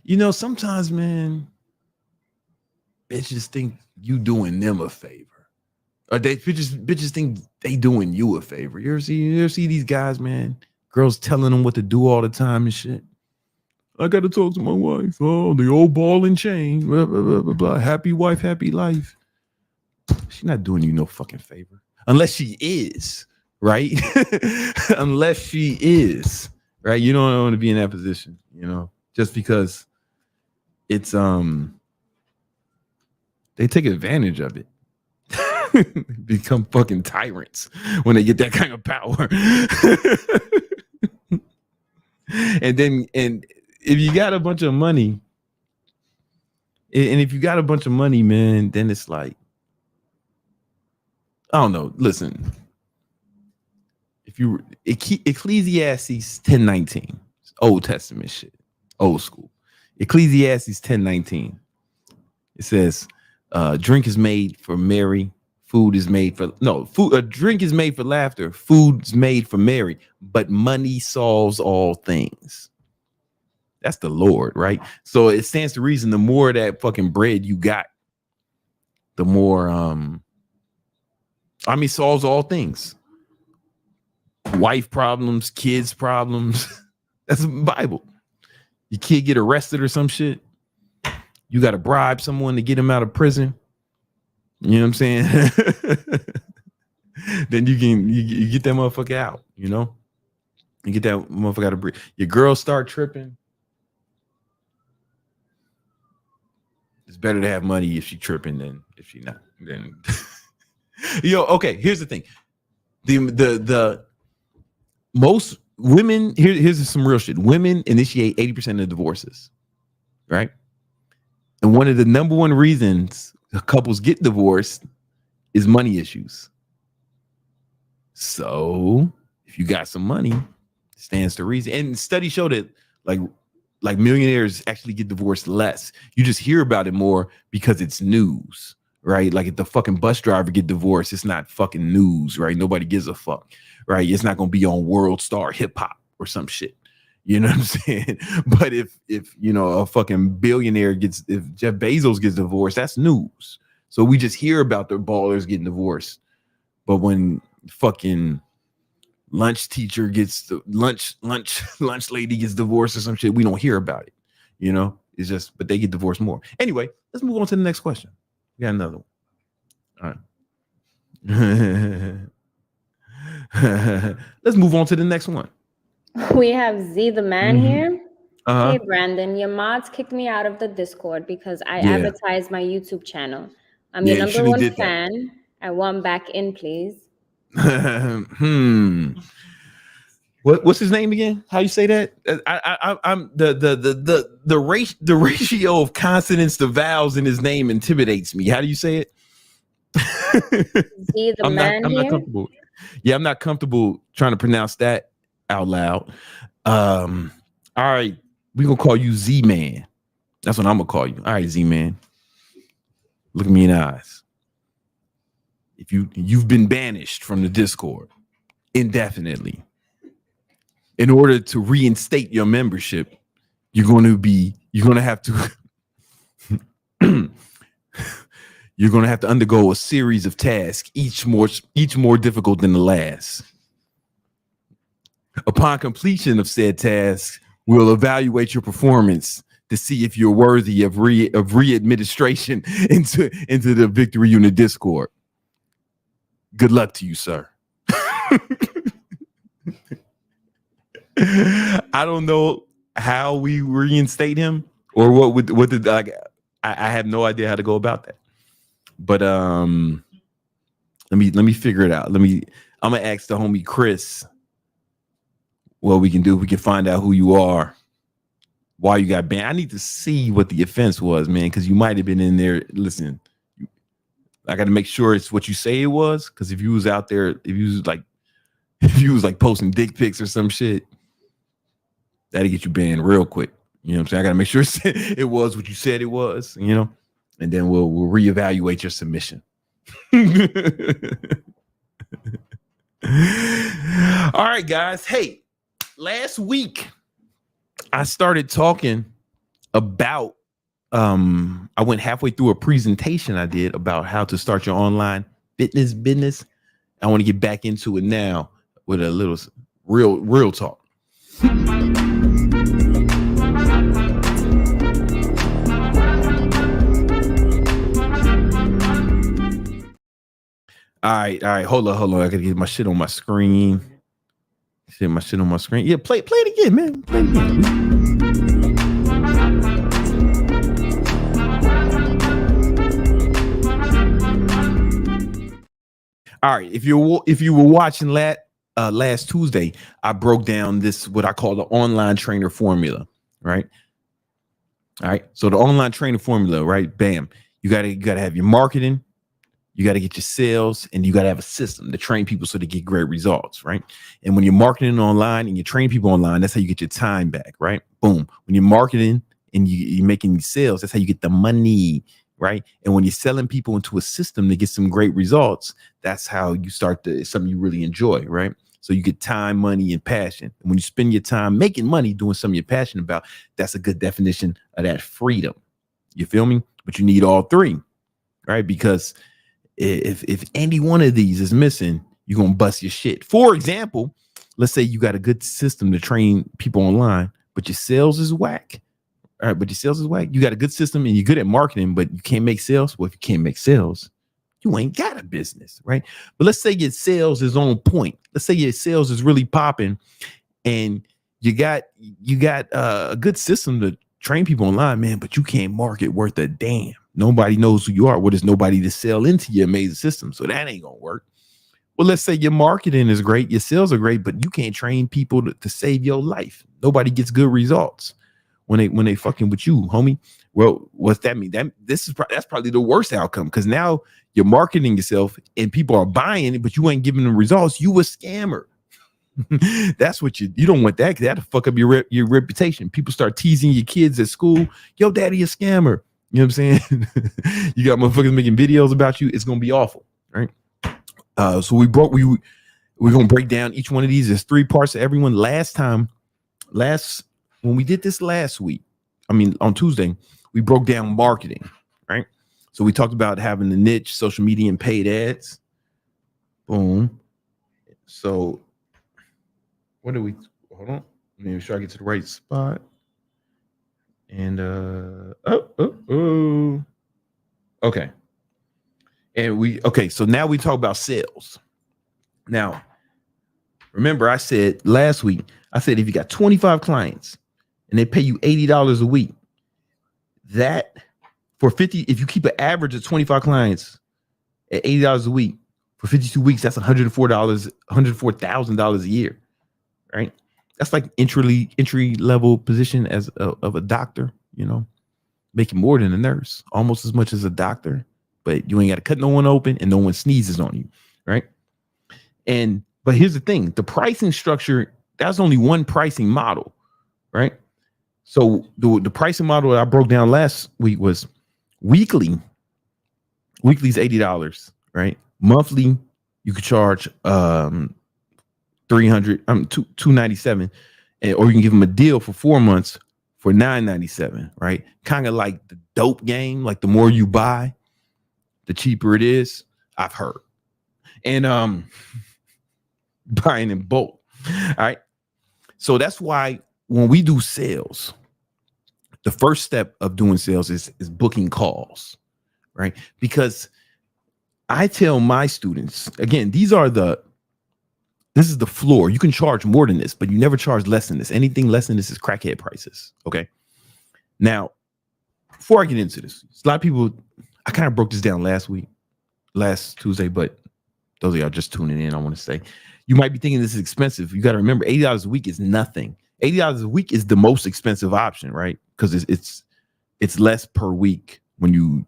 You know, sometimes, man, bitches think you doing them a favor. Or bitches think they doing you a favor. You ever see these guys, man? Girls telling them what to do all the time and shit. I got to talk to my wife. Oh, the old ball and chain. Blah, blah, blah, blah, blah. Happy wife, happy life. She's not doing you no fucking favor. Unless she is, right? Unless she is, right? You don't want to be in that position, you know, just because it's, they take advantage of it. Become fucking tyrants when they get that kind of power. and if you got a bunch of money, man, then it's like, I don't know. Listen, if you Ecclesiastes 10:19, Old Testament shit, old school. Ecclesiastes 10:19. It says, drink is made for merry. Drink is made for laughter. Food's made for merry, but money solves all things. That's the Lord, right? So it stands to reason the more of that fucking bread you got, the more, solves all things. Wife problems, kids problems. That's the Bible. Your kid get arrested or some shit. You got to bribe someone to get him out of prison. You know what I'm saying? Then you get that motherfucker out, you know? You get that motherfucker out of breathe. Your girls start tripping. It's better to have money if she tripping than if she not. Then okay, here's the thing. The most women, here's some real shit. Women initiate 80% of divorces, right? And one of the number one reasons couples get divorced is money issues. So if you got some money, it stands to reason. And studies show that like millionaires actually get divorced less. You just hear about it more because it's news, right? Like if the fucking bus driver get divorced, it's not fucking news, right? Nobody gives a fuck, right? It's not gonna be on World Star Hip Hop or some shit. You know what I'm saying? But if you know a fucking billionaire if Jeff Bezos gets divorced, that's news. So we just hear about the ballers getting divorced. But when fucking lunch teacher gets lunch lady gets divorced or some shit, we don't hear about it. You know, it's just, but they get divorced more. Anyway, let's move on to the next question. We got another one. All right. Let's move on to the next one. We have Z the man here. Uh-huh. Hey Brandon, your mods kicked me out of the Discord because I advertised my YouTube channel. I'm your number one fan. I want back in, please. What's his name again? How you say that? I'm the ratio of consonants to vowels in his name intimidates me. How do you say it? Z the man I'm here. not comfortable. Yeah, I'm not comfortable trying to pronounce that out loud. All right, we're gonna call you Z-Man. That's what I'm gonna call you. All right, Z-Man. Look at me in the eyes. If you've been banished from the Discord indefinitely, in order to reinstate your membership, you're gonna have to you're gonna have to undergo a series of tasks, each more difficult than the last. Upon completion of said tasks, we'll evaluate your performance to see if you're worthy of re-administration into the Victory Unit Discord. Good luck to you, sir. I don't know how we reinstate him or I have no idea how to go about that. But let me figure it out. I'm gonna ask the homie Chris what we can do. We can find out who you are why you got banned. I need to see what the offense was, man, because you might have been in there. Listen, I got to make sure it's what you say it was, because if you was out there, if you was like posting dick pics or some shit, that'll get you banned real quick. You know what I'm saying? I got to make sure it was what you said it was, you know, and then we'll reevaluate your submission. All right, guys. Hey, last week I started talking about I went halfway through a presentation I did about how to start your online fitness business. I want to get back into it now with a little real talk. All right. Hold on. I gotta get my shit on my screen. Yeah, play it again, man. Play it again. All right. If you were watching last Tuesday, I broke down this what I call the online trainer formula, right? All right. So the online trainer formula, right? Bam. You gotta have your marketing. You got to get your sales, and you got to have a system to train people so they get great results, right? And when you're marketing online and you train people online, that's how you get your time back, right? Boom. When you're marketing and you're making sales, that's how you get the money, right? And when you're selling people into a system to get some great results, that's how you start something you really enjoy, right? So you get time, money, and passion. And when you spend your time making money doing something you're passionate about, that's a good definition of that freedom. You feel me? But you need all three, right? Because if any one of these is missing, you're gonna bust your shit. For example, let's say you got a good system to train people online, but your sales is whack. All right, you got a good system and you're good at marketing, but you can't make sales. Well, if you can't make sales, you ain't got a business, right? But let's say your sales is on point. Let's say your sales is really popping, and you got a good system to train people online, man, but you can't market worth a damn. Nobody knows who you are. Well, there's nobody to sell into your amazing system, so that ain't gonna work. Well, let's say your marketing is great, your sales are great, but you can't train people to save your life. Nobody gets good results when they fucking with you, homie. Well, what's that mean? That's probably the worst outcome, because now you're marketing yourself and people are buying it, but you ain't giving them results. You a scammer. That's what you don't want that, because that'll fuck up your reputation. People start teasing your kids at school. Yo, daddy a scammer. You know what I'm saying? You got motherfuckers making videos about you. It's gonna be awful, right? So we're gonna break down each one of these. There's 3 parts to everyone. When we did this last week, on Tuesday, we broke down marketing, right? So we talked about having the niche, social media, and paid ads. Boom. So hold on. Let me make sure I get to the right spot. And okay. And so now we talk about sales. Now, remember I said last week, if you got 25 clients and they pay you $80 a week, that for 50, if you keep an average of 25 clients at $80 a week for 52 weeks, that's $104,000 a year, right? That's like entry level position of a doctor, you know, making more than a nurse, almost as much as a doctor, but you ain't got to cut no one open and no one sneezes on you, right? But here's the thing, the pricing structure, that's only one pricing model, right? So the pricing model that I broke down last week was weekly. Weekly's $80, right? Monthly, you could charge $297, or you can give them a deal for 4 months for $997, right? Kind of like the dope game, like the more you buy, the cheaper it is. I've heard. And buying in bulk. All right. So that's why when we do sales, the first step of doing sales is booking calls, right? Because I tell my students, again, this is the floor. You can charge more than this, but you never charge less than this. Anything less than this is crackhead prices. Okay. Now, before I get into this, a lot of people, I kind of broke this down last Tuesday, but those of y'all just tuning in, I want to say, you might be thinking this is expensive. You got to remember, $80 a week is nothing. $80 a week is the most expensive option, right? Because it's less per week when you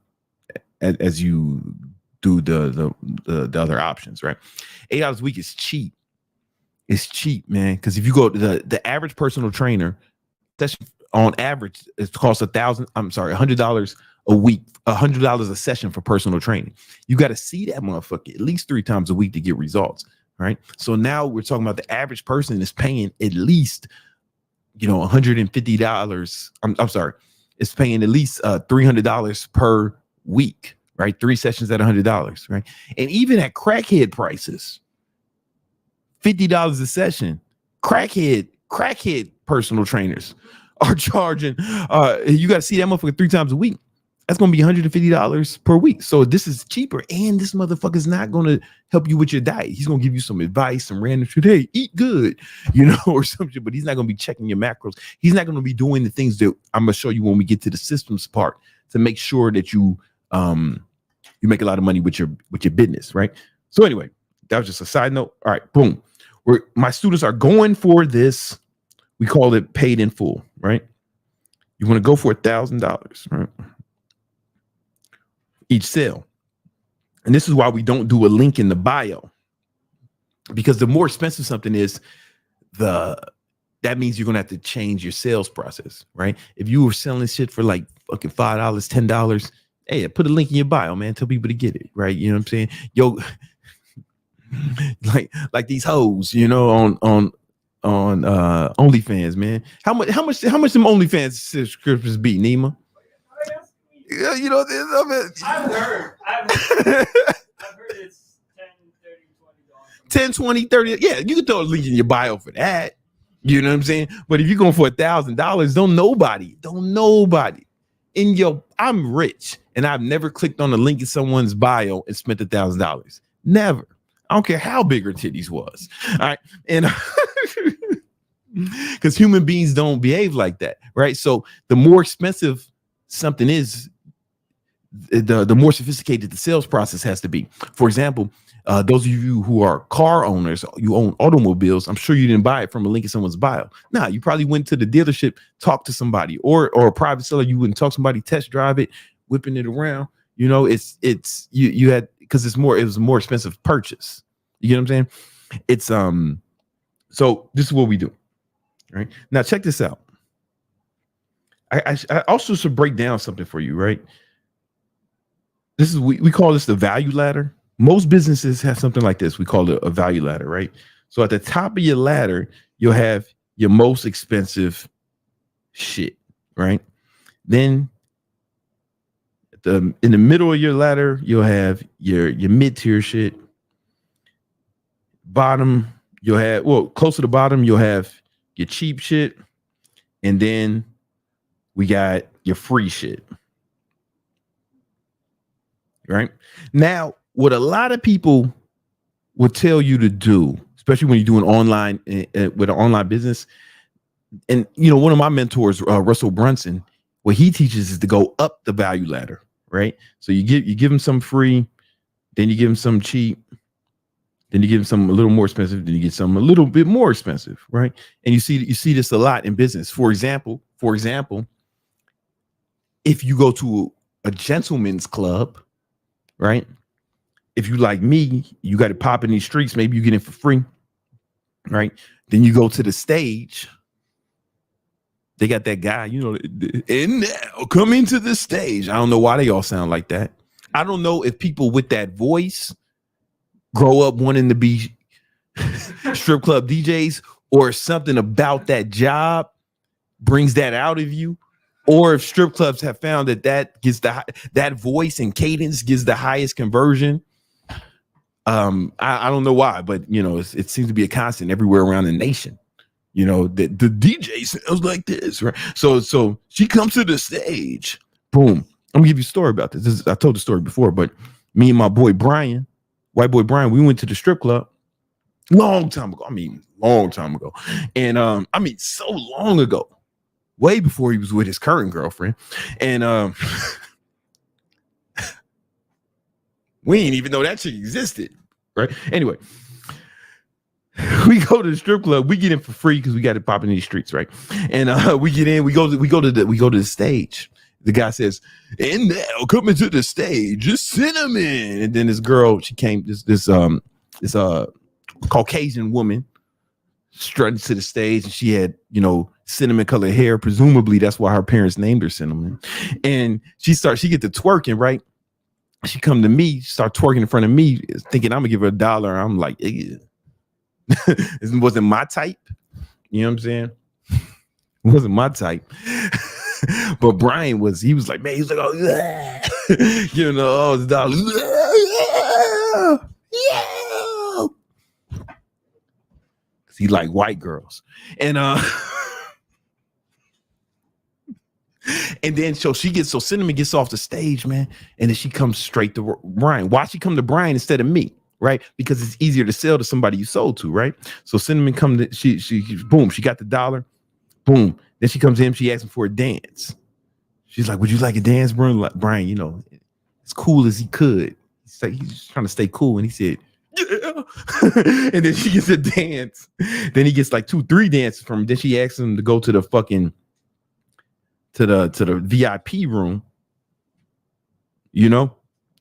as you do the other options, right? $8 a week is cheap. It's cheap, man. Because if you go to the average personal trainer, that's on average, it costs $100 a week, $100 a session for personal training. You got to see that motherfucker at least 3 times a week to get results, right? So now we're talking about the average person is paying at least, $150. I'm sorry, it's paying at least $300 per week, right? 3 sessions at $100, right? And even at crackhead prices, $50 a session, crackhead personal trainers are charging. You got to see that motherfucker 3 times a week. That's going to be $150 per week. So this is cheaper. And this motherfucker's not going to help you with your diet. He's going to give you some advice, some random shit. Hey, eat good, or something, but he's not going to be checking your macros. He's not going to be doing the things that I'm going to show you when we get to the systems part to make sure that you make a lot of money with your business, right? So anyway, that was just a side note. All right, boom. My students are going for this. We call it paid in full, right? You want to go for $1,000, right? Each sale. And this is why we don't do a link in the bio, because the more expensive something is, that means you're going to have to change your sales process, right? If you were selling shit for like fucking $5, $10, hey, put a link in your bio, man. Tell people to get it, right? You know what I'm saying? Yo, like these hoes, on OnlyFans, man. How much them OnlyFans subscriptions be, Nima? Yeah, I've heard it's 10, 30, $20. 10, 20, 30. Yeah, you can throw a link in your bio for that. You know what I'm saying? But if you're going for $1,000, don't nobody I'm rich and I've never clicked on a link in someone's bio and spent $1,000. Never. I don't care how big her titties was. All right. And because human beings don't behave like that, right? So the more expensive something is, the more sophisticated the sales process has to be. For example, those of you who are car owners, you own automobiles, I'm sure you didn't buy it from a link in someone's bio. Nah, you probably went to the dealership, talked to somebody, or a private seller. You wouldn't talk to somebody, test drive it, whipping it around. It's you had, because it was a more expensive purchase. You get what I'm saying? It's so this is what we do. Right now, check this out. I also should break down something for you, right? This is we call this the value ladder. Most businesses have something like this. We call it a value ladder, right? So at the top of your ladder, you'll have your most expensive shit, right? Then in the middle of your ladder, you'll have your mid-tier shit. Bottom, you'll have, close to the bottom, you'll have your cheap shit. And then we got your free shit. Right? Now, what a lot of people will tell you to do, especially when you're doing online with an online business. And, one of my mentors, Russell Brunson, what he teaches is to go up the value ladder, right? So you give him some free, then you give him some cheap, then you give him some a little more expensive, then you get some a little bit more expensive, right? And you see this a lot in business. For example, if you go to a gentleman's club, right? If you like me, you got to pop in these streets, maybe you get in for free, right? Then you go to the stage. They got that guy, and now coming to the stage. I don't know why they all sound like that. I don't know if people with that voice grow up wanting to be strip club DJs, or something about that job brings that out of you, or if strip clubs have found that gets that voice and cadence gives the highest conversion. I don't know why, but it seems to be a constant everywhere around the nation. The DJ sounds like this, right? So she comes to the stage, boom. I'm gonna give you a story about this. I told the story before, but me and my boy Bryan, white boy Bryan, we went to the strip club long time ago. And so long ago, way before he was with his current girlfriend. And we didn't even know that chick existed, right? Anyway, we go to the strip club. We get in for free because we got it popping in these streets, right? And we get in. We go to the stage. The guy says, "And now coming to the stage is Cinnamon." And then this girl, she came. This Caucasian woman strutted to the stage, and she had cinnamon colored hair. Presumably, that's why her parents named her Cinnamon. And she get to twerking, right? She come to me, start twerking in front of me, thinking I'm gonna give her $1. I'm like, it wasn't my type. You know what I'm saying? It wasn't my type. But Bryan was. He was like, man, he was like, oh, yeah. Oh, it's $1. Yeah. Cause he like white girls, and and then so Cinnamon gets off the stage, man, and then she comes straight to Bryan. Why she come to Bryan instead of me, right? Because it's easier to sell to somebody you sold to, right? So Cinnamon come to she boom, she got the $1, boom. Then she comes in, she asks him for a dance. She's like, "Would you like a dance, Bryan?" Like, Bryan, as cool as he could. He's trying to stay cool, and he said, "Yeah." And then she gets a dance. Then he gets like 2-3 dances from him. Then she asks him to go to the fucking to the VIP room.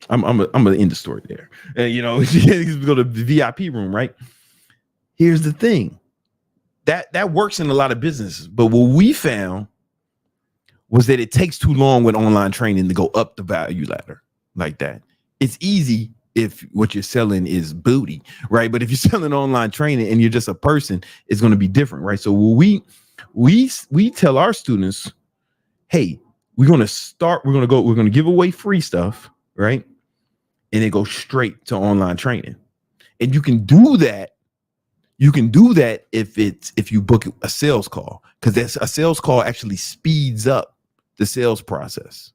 I'm gonna end the story there. And she go to the VIP room, right? Here's the thing. That works in a lot of businesses, but what we found was that it takes too long with online training to go up the value ladder like that. It's easy if what you're selling is booty, right? But if you're selling online training and you're just a person, it's going to be different, right? So we tell our students, hey, we're going to give away free stuff, right? And then go straight to online training. And you can do that. You can do that if you book a sales call, because a sales call actually speeds up the sales process.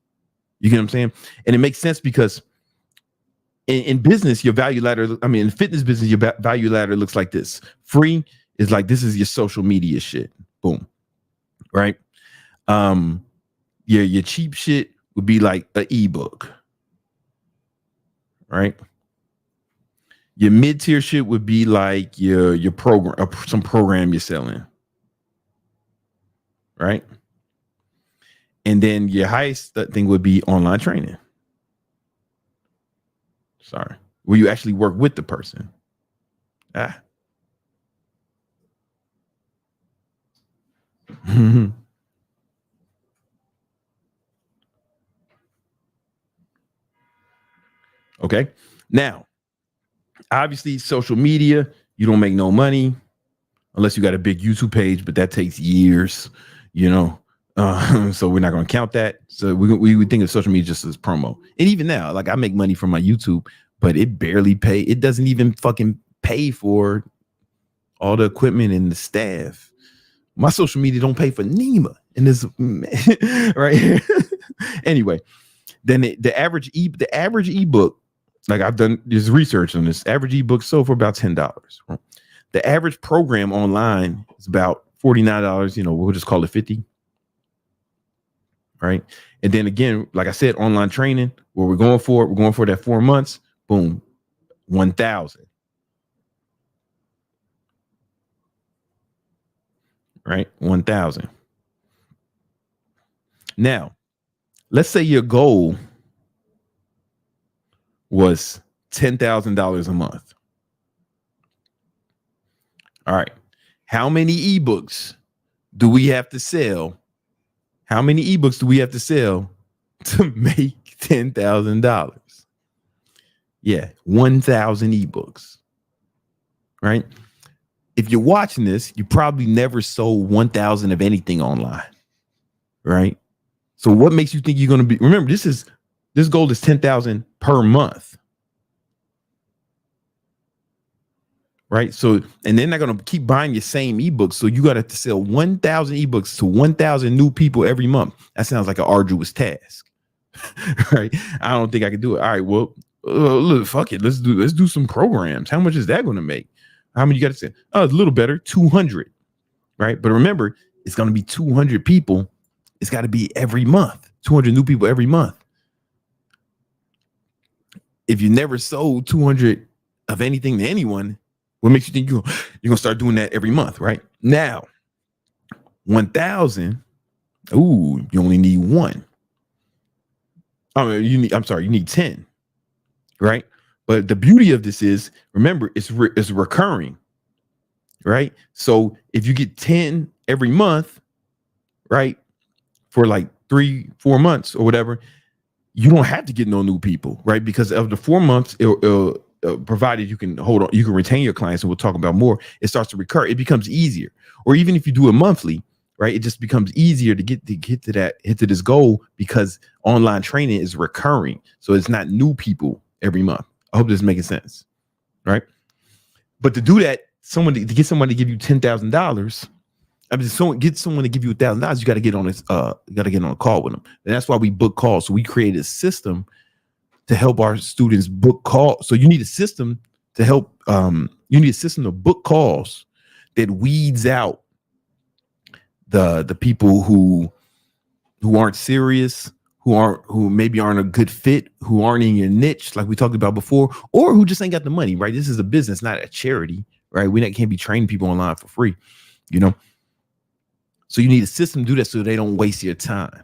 You get what I'm saying? And it makes sense because in business, your value ladder, in fitness business, your value ladder looks like this. Free is like, this is your social media shit. Boom. Right? Your cheap shit would be like an ebook. Right? Your mid-tier shit would be like your program, some program you're selling. Right? And then your highest thing would be online training. Sorry. Where you actually work with the person. Okay. Now, obviously, social media, you don't make no money unless you got a big YouTube page, but that takes years, so we're not going to count that. So we would think of social media just as promo. And even now, like, I make money from my YouTube, but it barely pay. It doesn't even fucking pay for all the equipment and the staff. My social media don't pay for NEMA. And this, right? Anyway, then the average ebook, like, I've done this research on this. Average ebook sold for about $10. Right? The average program online is about $49. We'll just call it $50. Right. And then again, like I said, online training, where we're going for that 4 months. Boom, 1,000. Right, 1,000. Now, let's say your goal was $10,000 a month. All right. How many ebooks do we have to sell? How many ebooks do we have to sell to make $10,000? Yeah, 1,000 ebooks. Right? If you're watching this, you probably never sold 1,000 of anything online. Right? So what makes you think you're going to be? Remember, this goal is 10,000 per month. Right. So, and they're not going to keep buying your same ebooks. So you got to sell 1,000 ebooks to 1,000 new people every month. That sounds like an arduous task. Right. I don't think I can do it. All right. Well, look, fuck it. Let's do some programs. How much is that going to make? How many you got to say? Oh, it's a little better. 200. Right. But remember, it's going to be 200 people. It's got to be every month. 200 new people every month. If you never sold 200 of anything to anyone, What makes you think you're gonna start doing that every month, right? Now, 1,000. Ooh, you only need one. You need 10, right? But the beauty of this is, remember, it's recurring, right? So if you get 10 every month, right, for like 3-4 months or whatever, you don't have to get no new people, right? Because of the 4 months, provided you can hold on, you can retain your clients, and we'll talk about more. It starts to recur. It becomes easier. Or even if you do it monthly, right, it just becomes easier to get to this goal, because online training is recurring. So it's not new people every month. I hope this is making sense, right? But to do that, to get someone to give you $10,000, get someone to give you $1,000, you got to get on this. You got to get on a call with them, and that's why we book calls. So we created a system to help our students book calls. So you need a system to help. You need a system to book calls that weeds out the people who aren't serious, who maybe aren't a good fit, who aren't in your niche, like we talked about before, or who just ain't got the money, right? This is a business, not a charity, right? Can't be training people online for free, So you need a system to do that so they don't waste your time,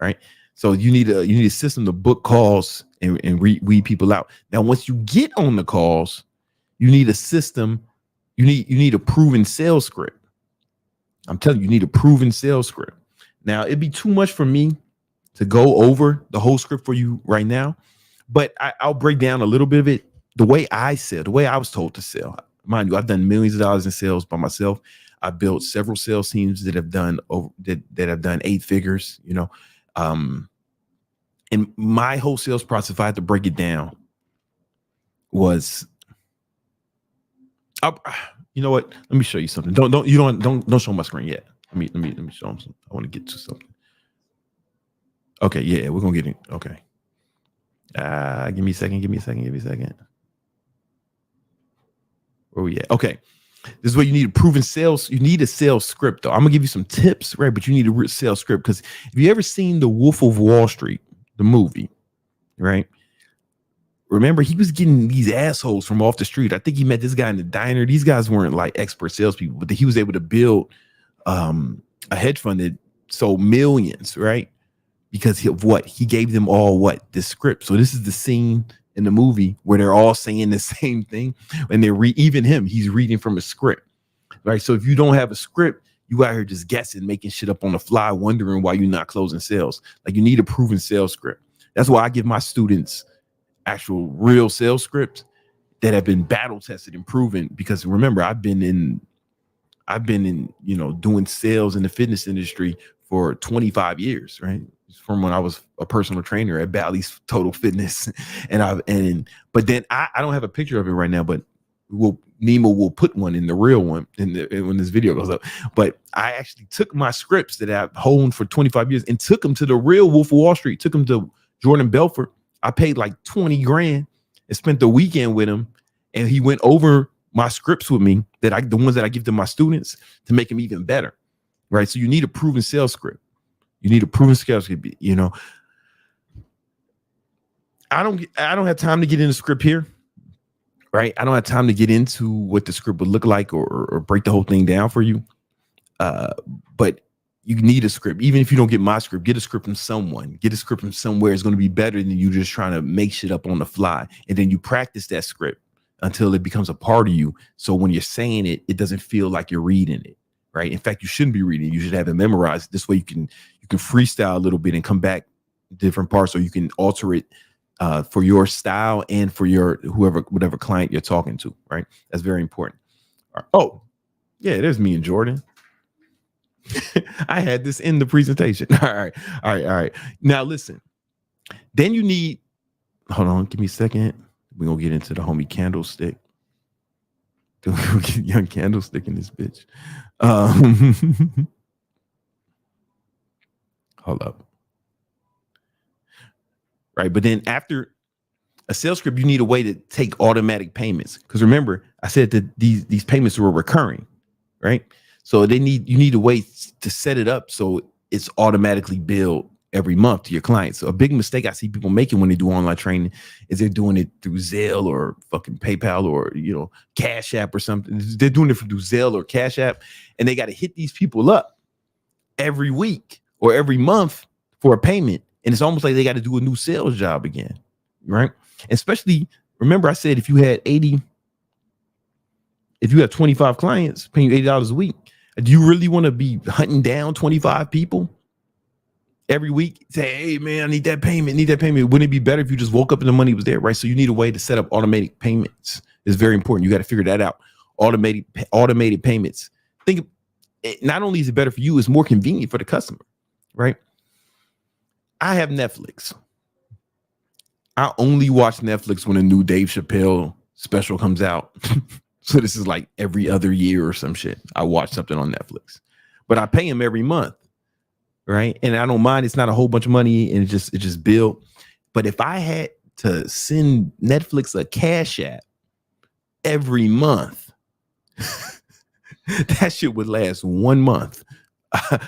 right? So you need a system to book calls and weed people out. Now, once you get on the calls, you need a system. You need a proven sales script. I'm telling you, you need a proven sales script. Now, it'd be too much for me to go over the whole script for you right now, but I'll break down a little bit of it. The way I sell, the way I was told to sell. Mind you, I've done millions of dollars in sales by myself. I built several sales teams that have done that have done 8 figures. And my whole sales process, if I had to break it down, was, you know what? Let me show you something. Don't show my screen yet. Let me show them something. I want to get to something. Okay, yeah, we're gonna get it. Okay. Give me a second. Where we at? Okay. This is what you need: a proven sales. You need a sales script, though. I'm gonna give you some tips, right? But you need a sales script, because if you ever seen The Wolf of Wall Street, the movie, right? Remember, he was getting these assholes from off the street. I think he met this guy in the diner. These guys weren't like expert salespeople, but he was able to build a hedge fund that sold millions, right? Because he gave them all this script. So this is the scene in the movie where they're all saying the same thing, and even him, he's reading from a script, right? So if you don't have a script, you out here just guessing, making shit up on the fly, wondering why you're not closing sales. Like, you need a proven sales script. That's why I give my students actual real sales scripts that have been battle tested and proven, because remember, I've been in doing sales in the fitness industry for 25 years, right? From when I was a personal trainer at Bally's Total Fitness. But then I don't have a picture of it right now, but Nemo will put one in the real one when this video goes up. But I actually took my scripts that I've honed for 25 years and took them to the real Wolf of Wall Street, took them to Jordan Belfort. I paid like 20 grand and spent the weekend with him. And he went over my scripts with me, the ones that I give to my students, to make them even better. Right. So you need a proven sales script. You need a proven sales script. I don't have time to get in the script here. Right. I don't have time to get into what the script would look like or break the whole thing down for you. But you need a script. Even if you don't get my script, get a script from someone. Get a script from somewhere. It's going to be better than you just trying to make shit up on the fly. And then you practice that script until it becomes a part of you. So when you're saying it, it doesn't feel like you're reading it. Right. In fact, you shouldn't be reading it. You should have it memorized. This way you can freestyle a little bit and come back different parts, or you can alter it for your style and for your whatever client you're talking to. Right. That's very important. Right. Oh, yeah, there's me and Jordan. I had this in the presentation. All right. Now listen. Then you need, hold on, give me a second. We're gonna get into the homie Candlestick. We're gonna get young Candlestick in this bitch. Hold up. Right, but then after a sales script, you need a way to take automatic payments. Because remember, I said that these payments were recurring, right? So you need a way to set it up so it's automatically billed every month to your clients. So a big mistake I see people making when they do online training is they're doing it through Zelle or fucking PayPal or, Cash App or something. They're doing it through Zelle or Cash App, and they got to hit these people up every week or every month for a payment. And it's almost like they got to do a new sales job again, right? Especially, remember I said if you have 25 clients paying you $80 a week, do you really want to be hunting down 25 people every week? Say, hey man, I need that payment. Wouldn't it be better if you just woke up and the money was there, right? So you need a way to set up automatic payments. It's very important. You got to figure that out. Automated payments. Think not only is it better for you, it's more convenient for the customer, right? I have Netflix. I only watch Netflix when a new Dave Chappelle special comes out. So this is like every other year or some shit. I watch something on Netflix, but I pay him every month, right? And I don't mind. It's not a whole bunch of money, and it just built. But if I had to send Netflix a Cash App every month, that shit would last 1 month.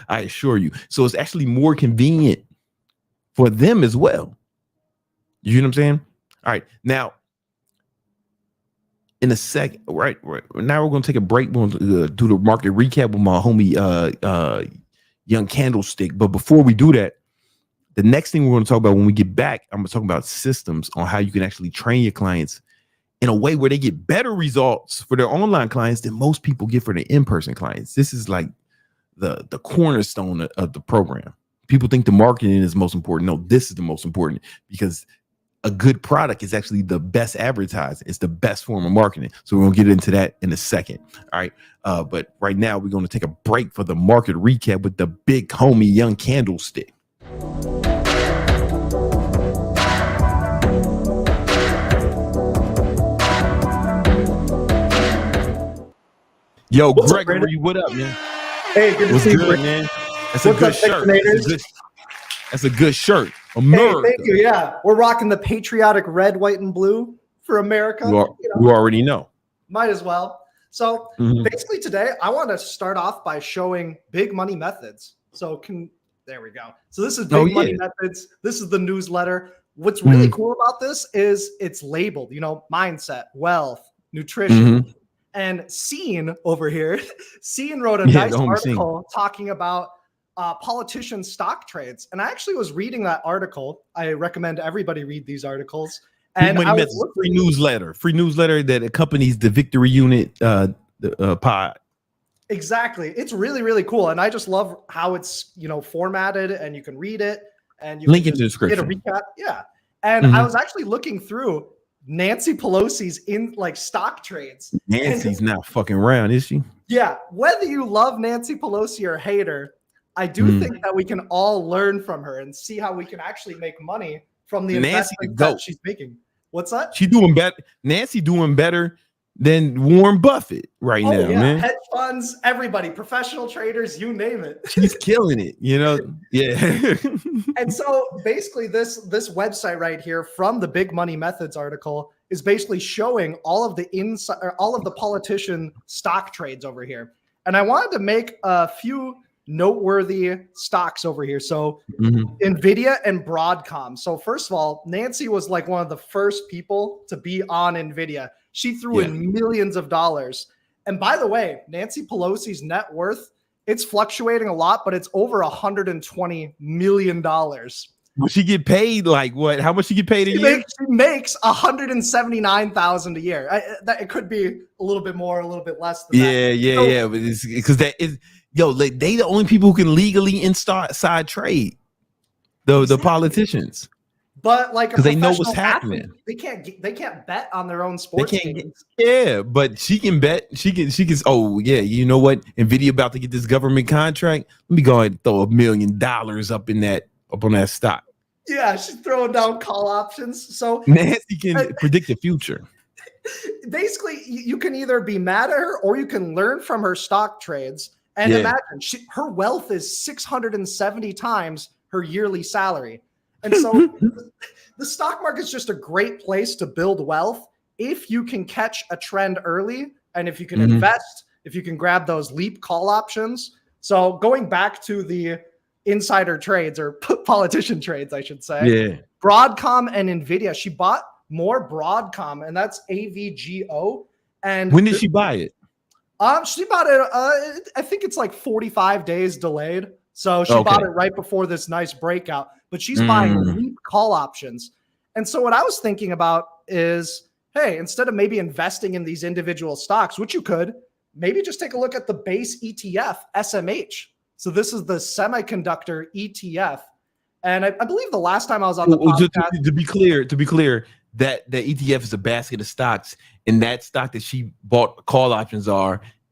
I assure you. So it's actually more convenient for them as well. You know what I'm saying? All right. Now, in a second, right. Now we're going to take a break. We're going to do the market recap with my homie, Young Candlestick. But before we do that, the next thing we're going to talk about when we get back, I'm going to talk about systems on how you can actually train your clients in a way where they get better results for their online clients than most people get for their in-person clients. This is like the cornerstone of the program. People think the marketing is most important. No, this is the most important, because a good product is actually the best advertising. It's the best form of marketing. So we're going to get into that in a second. All right. But right now we're going to take a break for the market recap with the big homie, Young Candlestick. Yo, What's Gregory, what up, man? Hey, good to What's see good, you, man? That's a good shirt. That's a good shirt. America. Hey, thank you. Yeah, we're rocking the patriotic red, white, and blue for America. You already know. Might as well. So basically today, I want to start off by showing big money methods. There we go. So this is big money methods. This is the newsletter. What's really cool about this is it's labeled, mindset, wealth, nutrition. And Scene over here, Scene wrote a nice article talking about politician stock trades. And I actually was reading that article. I recommend everybody read these articles. And free newsletter that accompanies the Victory Unit pod. Exactly. It's really, really cool. And I just love how it's, formatted, and you can read it, and you link can in the description. Get a recap. Yeah. And I was actually looking through Nancy Pelosi's stock trades. Nancy's not fucking around, is she? Yeah. Whether you love Nancy Pelosi or hate her, I do think that we can all learn from her and see how we can actually make money from the investment that she's making. What's that? She doing better. Nancy doing better than Warren Buffett now, man. Hedge funds, everybody, professional traders, you name it. She's killing it, Yeah. And so basically this website right here from the Big Money Methods article is basically showing all of the politician stock trades over here. And I wanted to make a few noteworthy stocks over here. So Nvidia and Broadcom. So first of all, Nancy was like one of the first people to be on Nvidia. She threw in millions of dollars. And by the way, Nancy Pelosi's net worth, it's fluctuating a lot, but it's over $120 million. Will she get paid like what? How much she get paid a year? She makes $179,000 a year. It could be a little bit more, a little bit less than that. Yeah. But it's because they the only people who can legally inside trade. The politicians. But because they know what's happening, they can't bet on their own sports games. But she can bet. She can. Oh yeah, you know what? Nvidia about to get this government contract. Let me go ahead and throw $1 million up on that stock. Yeah, she's throwing down call options. So Nancy can predict the future. Basically, you can either be mad at her or you can learn from her stock trades. And imagine her wealth is 670 times her yearly salary. And so the stock market is just a great place to build wealth if you can catch a trend early, and if you can invest, if you can grab those leap call options. So going back to the insider trades or politician trades, I should say. Yeah. Broadcom and Nvidia. She bought more Broadcom, and that's AVGO. And When did she buy it? She bought it. I think it's like 45 days delayed. So she bought it right before this nice breakout. But she's buying leap call options. And so what I was thinking about is, hey, instead of maybe investing in these individual stocks, which you could, maybe just take a look at the base ETF, SMH. So this is the semiconductor ETF. And I believe the last time I was on the podcast, to be clear, that the ETF is a basket of stocks, and that stock that she bought call options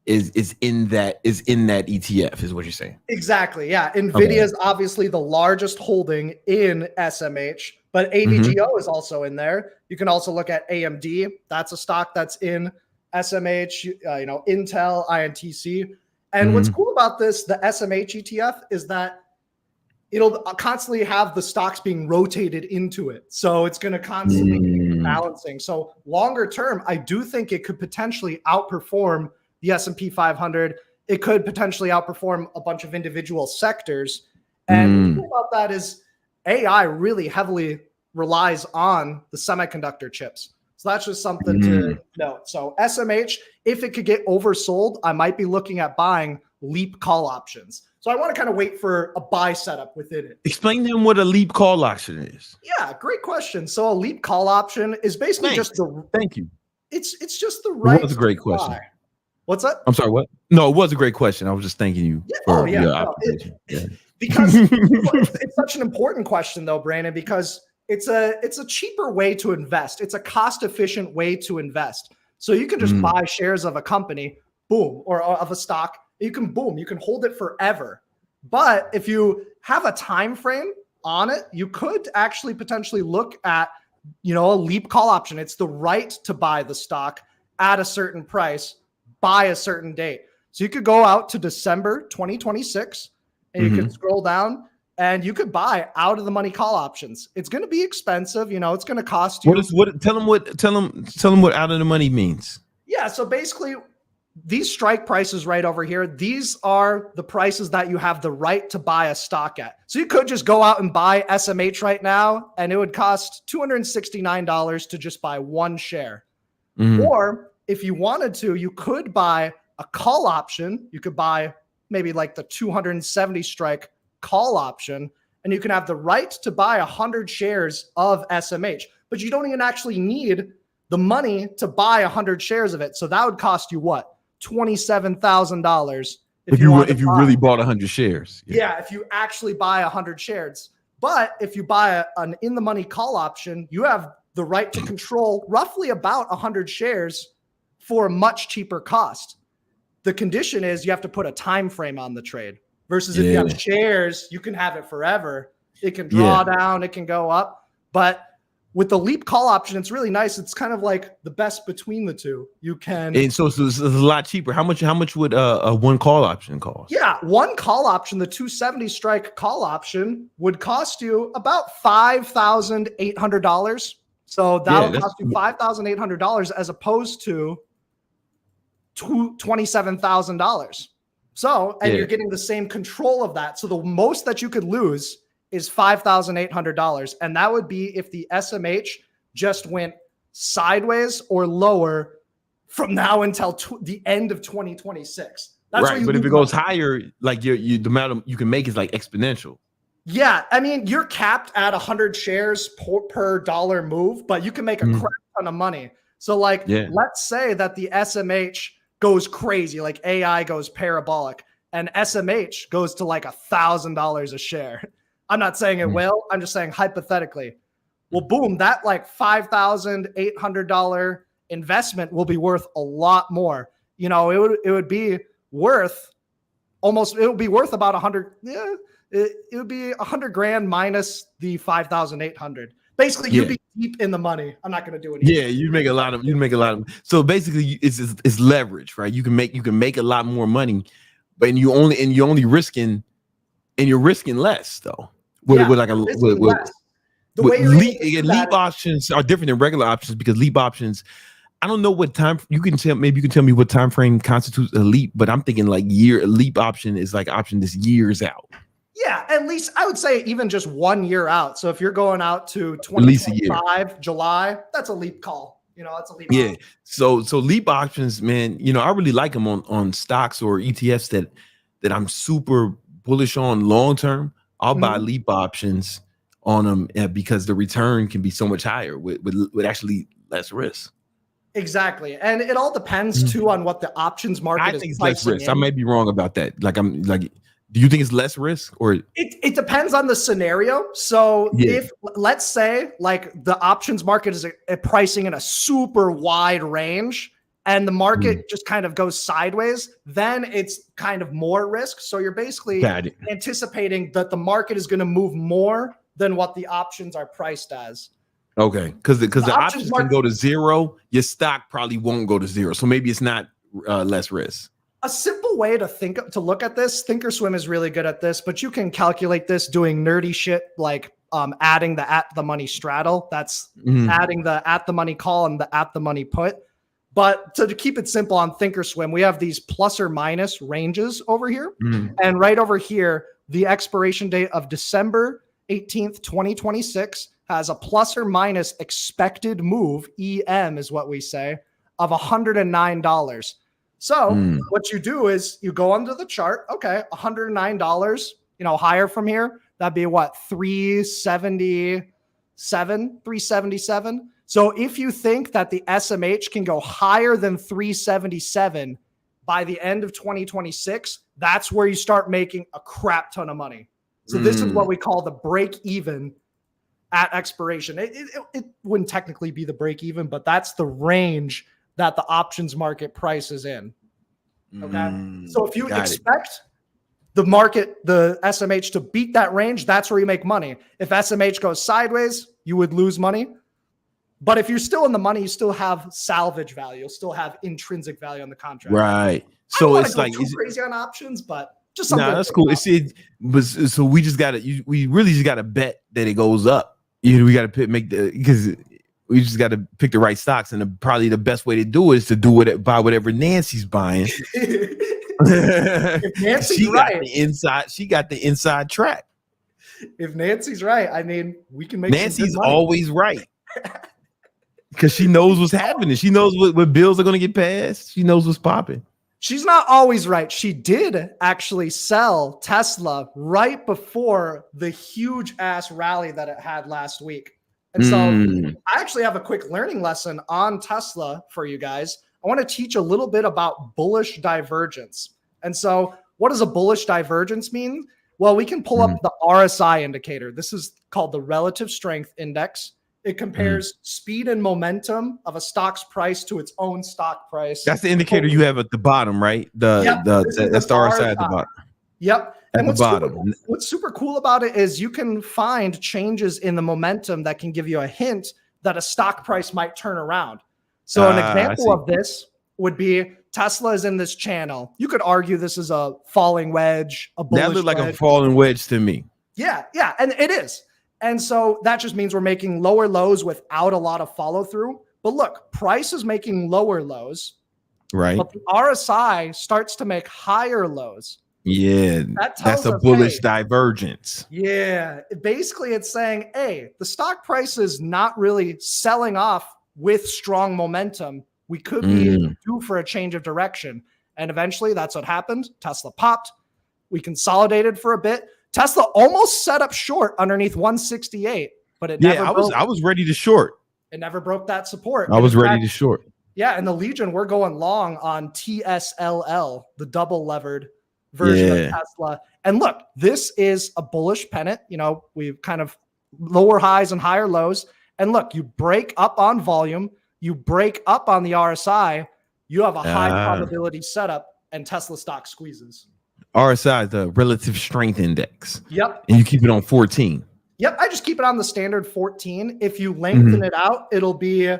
is in that ETF, is what you're saying. Exactly. Yeah. Nvidia is obviously the largest holding in SMH, but AVGO is also in there. You can also look at AMD. That's a stock that's in SMH, Intel, INTC. And what's cool about this, the SMH ETF, is that it'll constantly have the stocks being rotated into it. So it's going to constantly be balancing. So longer term, I do think it could potentially outperform the S&P 500. It could potentially outperform a bunch of individual sectors. And the thing about that is AI really heavily relies on the semiconductor chips. So that's just something to note. So SMH, if it could get oversold, I might be looking at buying leap call options. So I want to kind of wait for a buy setup within it. Explain to them what a leap call option is. Yeah, great question. So a leap call option is basically just the. Thank you. It's just the right. It was a great question. Buy. What's that? I'm sorry. What? No, it was a great question. I was just thanking you for your observation. Because it's such an important question, though, Brandon. Because it's a cheaper way to invest. It's a cost-efficient way to invest. So you can just buy shares of a company, boom, or of a stock. You can hold it forever. But if you have a time frame on it, you could actually potentially look at, a leap call option. It's the right to buy the stock at a certain price by a certain date. So you could go out to December 2026 and you could scroll down and you could buy out of the money call options. It's going to be expensive. It's going to cost you. Tell them what out of the money means. Yeah. So basically these strike prices right over here, these are the prices that you have the right to buy a stock at. So you could just go out and buy SMH right now, and it would cost $269 to just buy one share. Or if you wanted to, you could buy a call option. You could buy maybe like the 270 strike call option, and you can have the right to buy 100 shares of SMH, but you don't even actually need the money to buy 100 shares of it. So that would cost you what? $27,000 if you really bought 100 shares. Yeah, if you actually buy 100 shares. But if you buy an in the money call option, you have the right to control roughly about 100 shares for a much cheaper cost. The condition is you have to put a time frame on the trade versus if you have shares, you can have it forever. It can draw down, it can go up. But with the leap call option, it's really nice. It's kind of like the best between the two. You can, and so it's a lot cheaper. How much would a one call option cost? Yeah, one call option, the 270 strike call option, would cost you about $5,800. So that'll cost you $5,800 as opposed to $27,000. So, and you're getting the same control of that. So the most that you could lose is $5,800. And that would be if the SMH just went sideways or lower from now until the end of 2026. That's right. But if it goes higher, like the amount you can make is like exponential. Yeah. I mean, you're capped at 100 shares per dollar move, but you can make a crap ton of money. So like, let's say that the SMH goes crazy, like AI goes parabolic and SMH goes to like $1,000 a share. I'm not saying it will. I'm just saying hypothetically. Well, boom, that like $5,800 investment will be worth a lot more. It would be worth about 100. Yeah, it would be 100 grand minus the 5,800. Basically, you'd be deep in the money. I'm not going to do anything. Yeah, you make a lot of. So basically, it's leverage, right? You can make a lot more money, but you're only risking less though. Leap options are different than regular options because leap options, I don't know what time you can tell. Maybe you can tell me what time frame constitutes a leap, but I'm thinking like a leap option is like option that's years out. Yeah, at least I would say even just 1 year out. So if you're going out to least a year. 2025, July, that's a leap call. That's a leap. Yeah. Option. So leap options, man, I really like them on stocks or ETFs that I'm super bullish on long term. I'll buy leap options on them because the return can be so much higher with actually less risk. Exactly. And it all depends too on what the options market I is. think it's less risk. I may be wrong about that. Do you think it's less risk or it depends on the scenario? So if let's say like the options market is pricing in a super wide range and the market just kind of goes sideways, then it's kind of more risk. So you're basically anticipating that the market is going to move more than what the options are priced as. Okay, because the options can go to zero, your stock probably won't go to zero. So maybe it's not less risk. A simple way to look at this, Thinkorswim is really good at this, but you can calculate this doing nerdy shit like adding the at the money straddle. That's adding the at the money call and the at the money put. But to keep it simple on Thinkorswim, we have these plus or minus ranges over here. And right over here, the expiration date of December 18th, 2026 has a plus or minus expected move, EM is what we say, of $109. So what you do is you go under the chart. Okay, $109, higher from here. That'd be what, 377. So if you think that the SMH can go higher than 377 by the end of 2026, that's where you start making a crap ton of money. So this is what we call the break even at expiration. It wouldn't technically be the break even, but that's the range that the options market price is in. Okay. So if you expect the market, the SMH to beat that range, that's where you make money. If SMH goes sideways, you would lose money. But if you're still in the money, you still have salvage value. You'll still have intrinsic value on the contract. Right. So it's like too crazy on options, but just something. Nah, that's cool. So we just we really just gotta bet that it goes up. We gotta because we just got to pick the right stocks, and probably the best way to do it is to buy whatever Nancy's buying. If Nancy's right, she got the inside track. If Nancy's right, I mean, we can make. Nancy's always right because she knows what's happening. She knows what bills are going to get passed. She knows what's popping. She's not always right. She did actually sell Tesla right before the huge ass rally that it had last week. And so I actually have a quick learning lesson on Tesla for you guys. I want to teach a little bit about bullish divergence. And so what does a bullish divergence mean? Well, we can pull up the RSI indicator. This is called the relative strength index. It compares speed and momentum of a stock's price to its own stock price. That's the indicator you have at the bottom, right? That's the RSI at the bottom. Yep. At the bottom. What's super cool about it is you can find changes in the momentum that can give you a hint that a stock price might turn around. So an example of this would be Tesla is in this channel. You could argue this is a falling wedge, a bullish that looked like wedge. a falling wedge to me. Yeah, and it is. And so that just means we're making lower lows without a lot of follow through. But look, price is making lower lows. Right. But the RSI starts to make higher lows. Yeah, that's a bullish divergence. Yeah, basically it's saying, hey, the stock price is not really selling off with strong momentum. We could be due for a change of direction. And eventually that's what happened. Tesla popped. We consolidated for a bit. Tesla almost set up short underneath 168, but it never broke. I was ready to short. It never broke that support. I was ready to short. Yeah, and the Legion, we're going long on TSLL, the double levered version of Tesla. And look, this is a bullish pennant. We've kind of lower highs and higher lows. And look, you break up on volume, you break up on the RSI, you have a high probability setup, and Tesla stock squeezes. RSI is the relative strength index. Yep. And you keep it on 14. Yep. I just keep it on the standard 14. If you lengthen it out, it'll be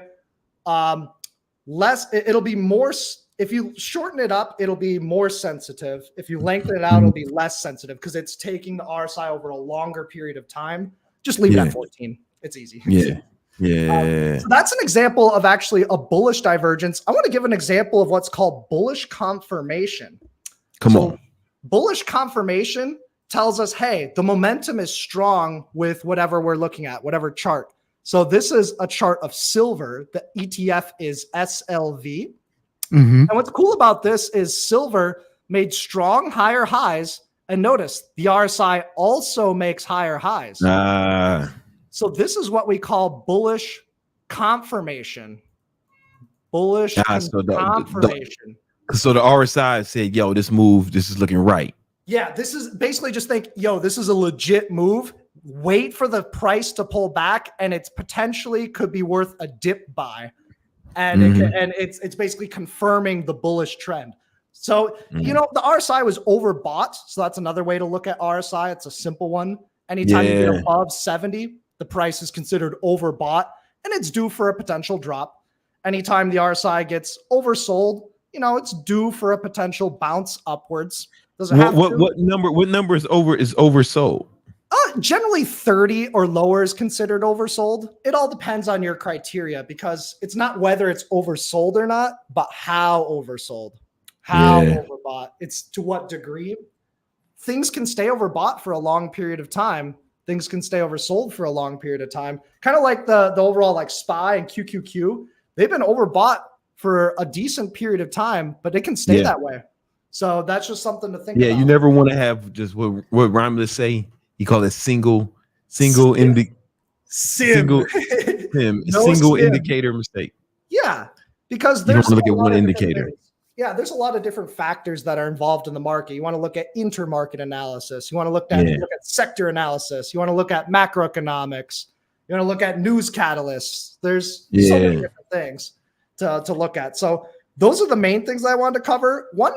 less. It'll be more. If you shorten it up, it'll be more sensitive. If you lengthen it out, it'll be less sensitive because it's taking the RSI over a longer period of time. Just leave it at 14. It's easy. Yeah. So that's an example of actually a bullish divergence. I want to give an example of what's called bullish confirmation. Come on. Bullish confirmation tells us, hey, the momentum is strong with whatever we're looking at, whatever chart. So this is a chart of silver. The ETF is SLV. Mm-hmm. And what's cool about this is silver made strong higher highs. And notice the RSI also makes higher highs. So this is what we call bullish confirmation. Bullish confirmation. So the RSI said, yo, this is looking right. Yeah, this is basically just think, yo, this is a legit move. Wait for the price to pull back, and it's potentially could be worth a dip buy. And it's basically confirming the bullish trend. So, you know, the RSI was overbought. So that's another way to look at RSI. It's a simple one. Anytime you get above 70, the price is considered overbought and it's due for a potential drop. Anytime the RSI gets oversold, you know, it's due for a potential bounce upwards. Does it have what number is oversold? Generally 30 or lower is considered oversold. It all depends on your criteria because it's not whether it's oversold or not, but how oversold, how overbought. It's to what degree. Things can stay overbought for a long period of time. Things can stay oversold for a long period of time. Kind of like the overall like SPY and QQQ. They've been overbought for a decent period of time, but it can stay that way. So that's just something to think about. Yeah, you never want to have just what Romulus say. He called it single indicator mistake. Yeah, because there's you don't look at one indicator. Yeah, there's a lot of different factors that are involved in the market. You want to look at intermarket analysis. You want to look at sector analysis. You want to look at macroeconomics. You want to look at news catalysts. There's so many different things to look at. So those are the main things I wanted to cover. One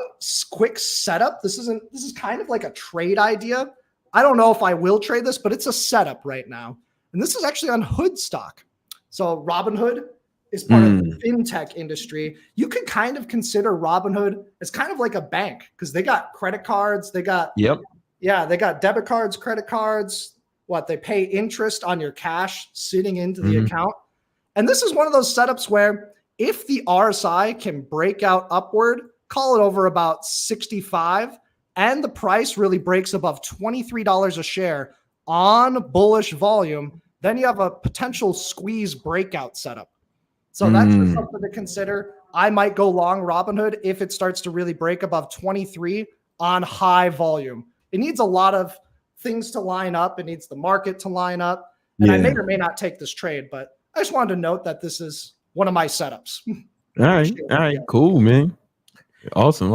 quick setup. This is kind of like a trade idea. I don't know if I will trade this, but it's a setup right now. And this is actually on Hood stock. So Robinhood is part of the fintech industry. You can kind of consider Robinhood as kind of like a bank because they got credit cards. They got, they got debit cards, credit cards. They pay interest on your cash sitting into the account. And this is one of those setups where if the RSI can break out upward, call it over about 65, and the price really breaks above $23 a share on bullish volume, then you have a potential squeeze breakout setup. So that's just something to consider. I might go long Robinhood if it starts to really break above 23 on high volume. It needs a lot of things to line up. It needs the market to line up. And I may or may not take this trade, but I just wanted to note that this is one of my setups. All right, cool, man. Awesome.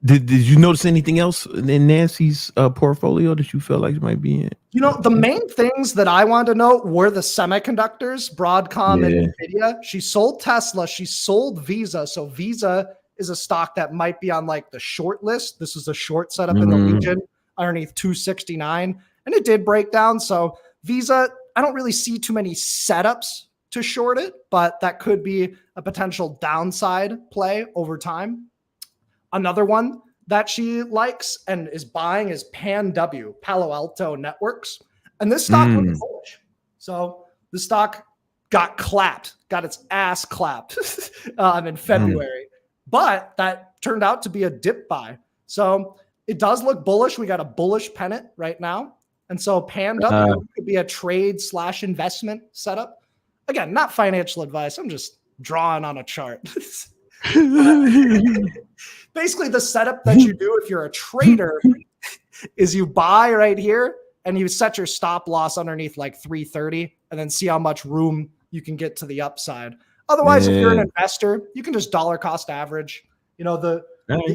Did you notice anything else in Nancy's portfolio that you felt like it might be in? You know, the main things that I wanted to note were the semiconductors, Broadcom and NVIDIA. She sold Tesla. She sold Visa. So Visa is a stock that might be on like the short list. This is a short setup in the region underneath 269. And it did break down. So Visa, I don't really see too many setups to short it, but that could be a potential downside play over time. Another one that she likes and is buying is PANW, Palo Alto Networks. And this stock was bullish. So the stock got its ass clapped in February. But that turned out to be a dip buy. So it does look bullish. We got a bullish pennant right now. And so PANW could be a trade/investment setup. Again, not financial advice. I'm just drawing on a chart. Basically, the setup that you do if you're a trader is you buy right here and you set your stop loss underneath like 330 and then see how much room you can get to the upside. Otherwise, if you're an investor, you can just dollar cost average. You know, the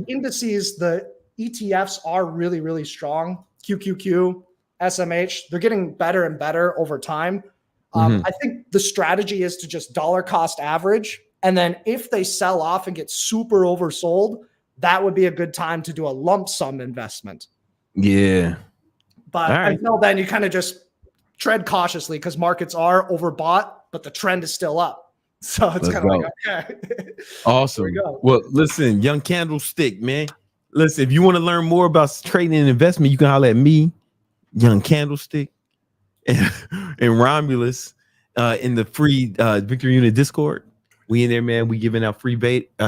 indices, the ETFs are really, really strong. QQQ, SMH, they're getting better and better over time. I think the strategy is to just dollar cost average. And then if they sell off and get super oversold, that would be a good time to do a lump sum investment. Yeah. But until then, you kind of just tread cautiously because markets are overbought, but the trend is still up. So it's kind of like, okay. Awesome. Well, listen, Young Candlestick, man. Listen, if you want to learn more about trading and investment, you can holler at me, Young Candlestick, and Romulus in the free Victory Unit Discord. We in there, man. We giving out free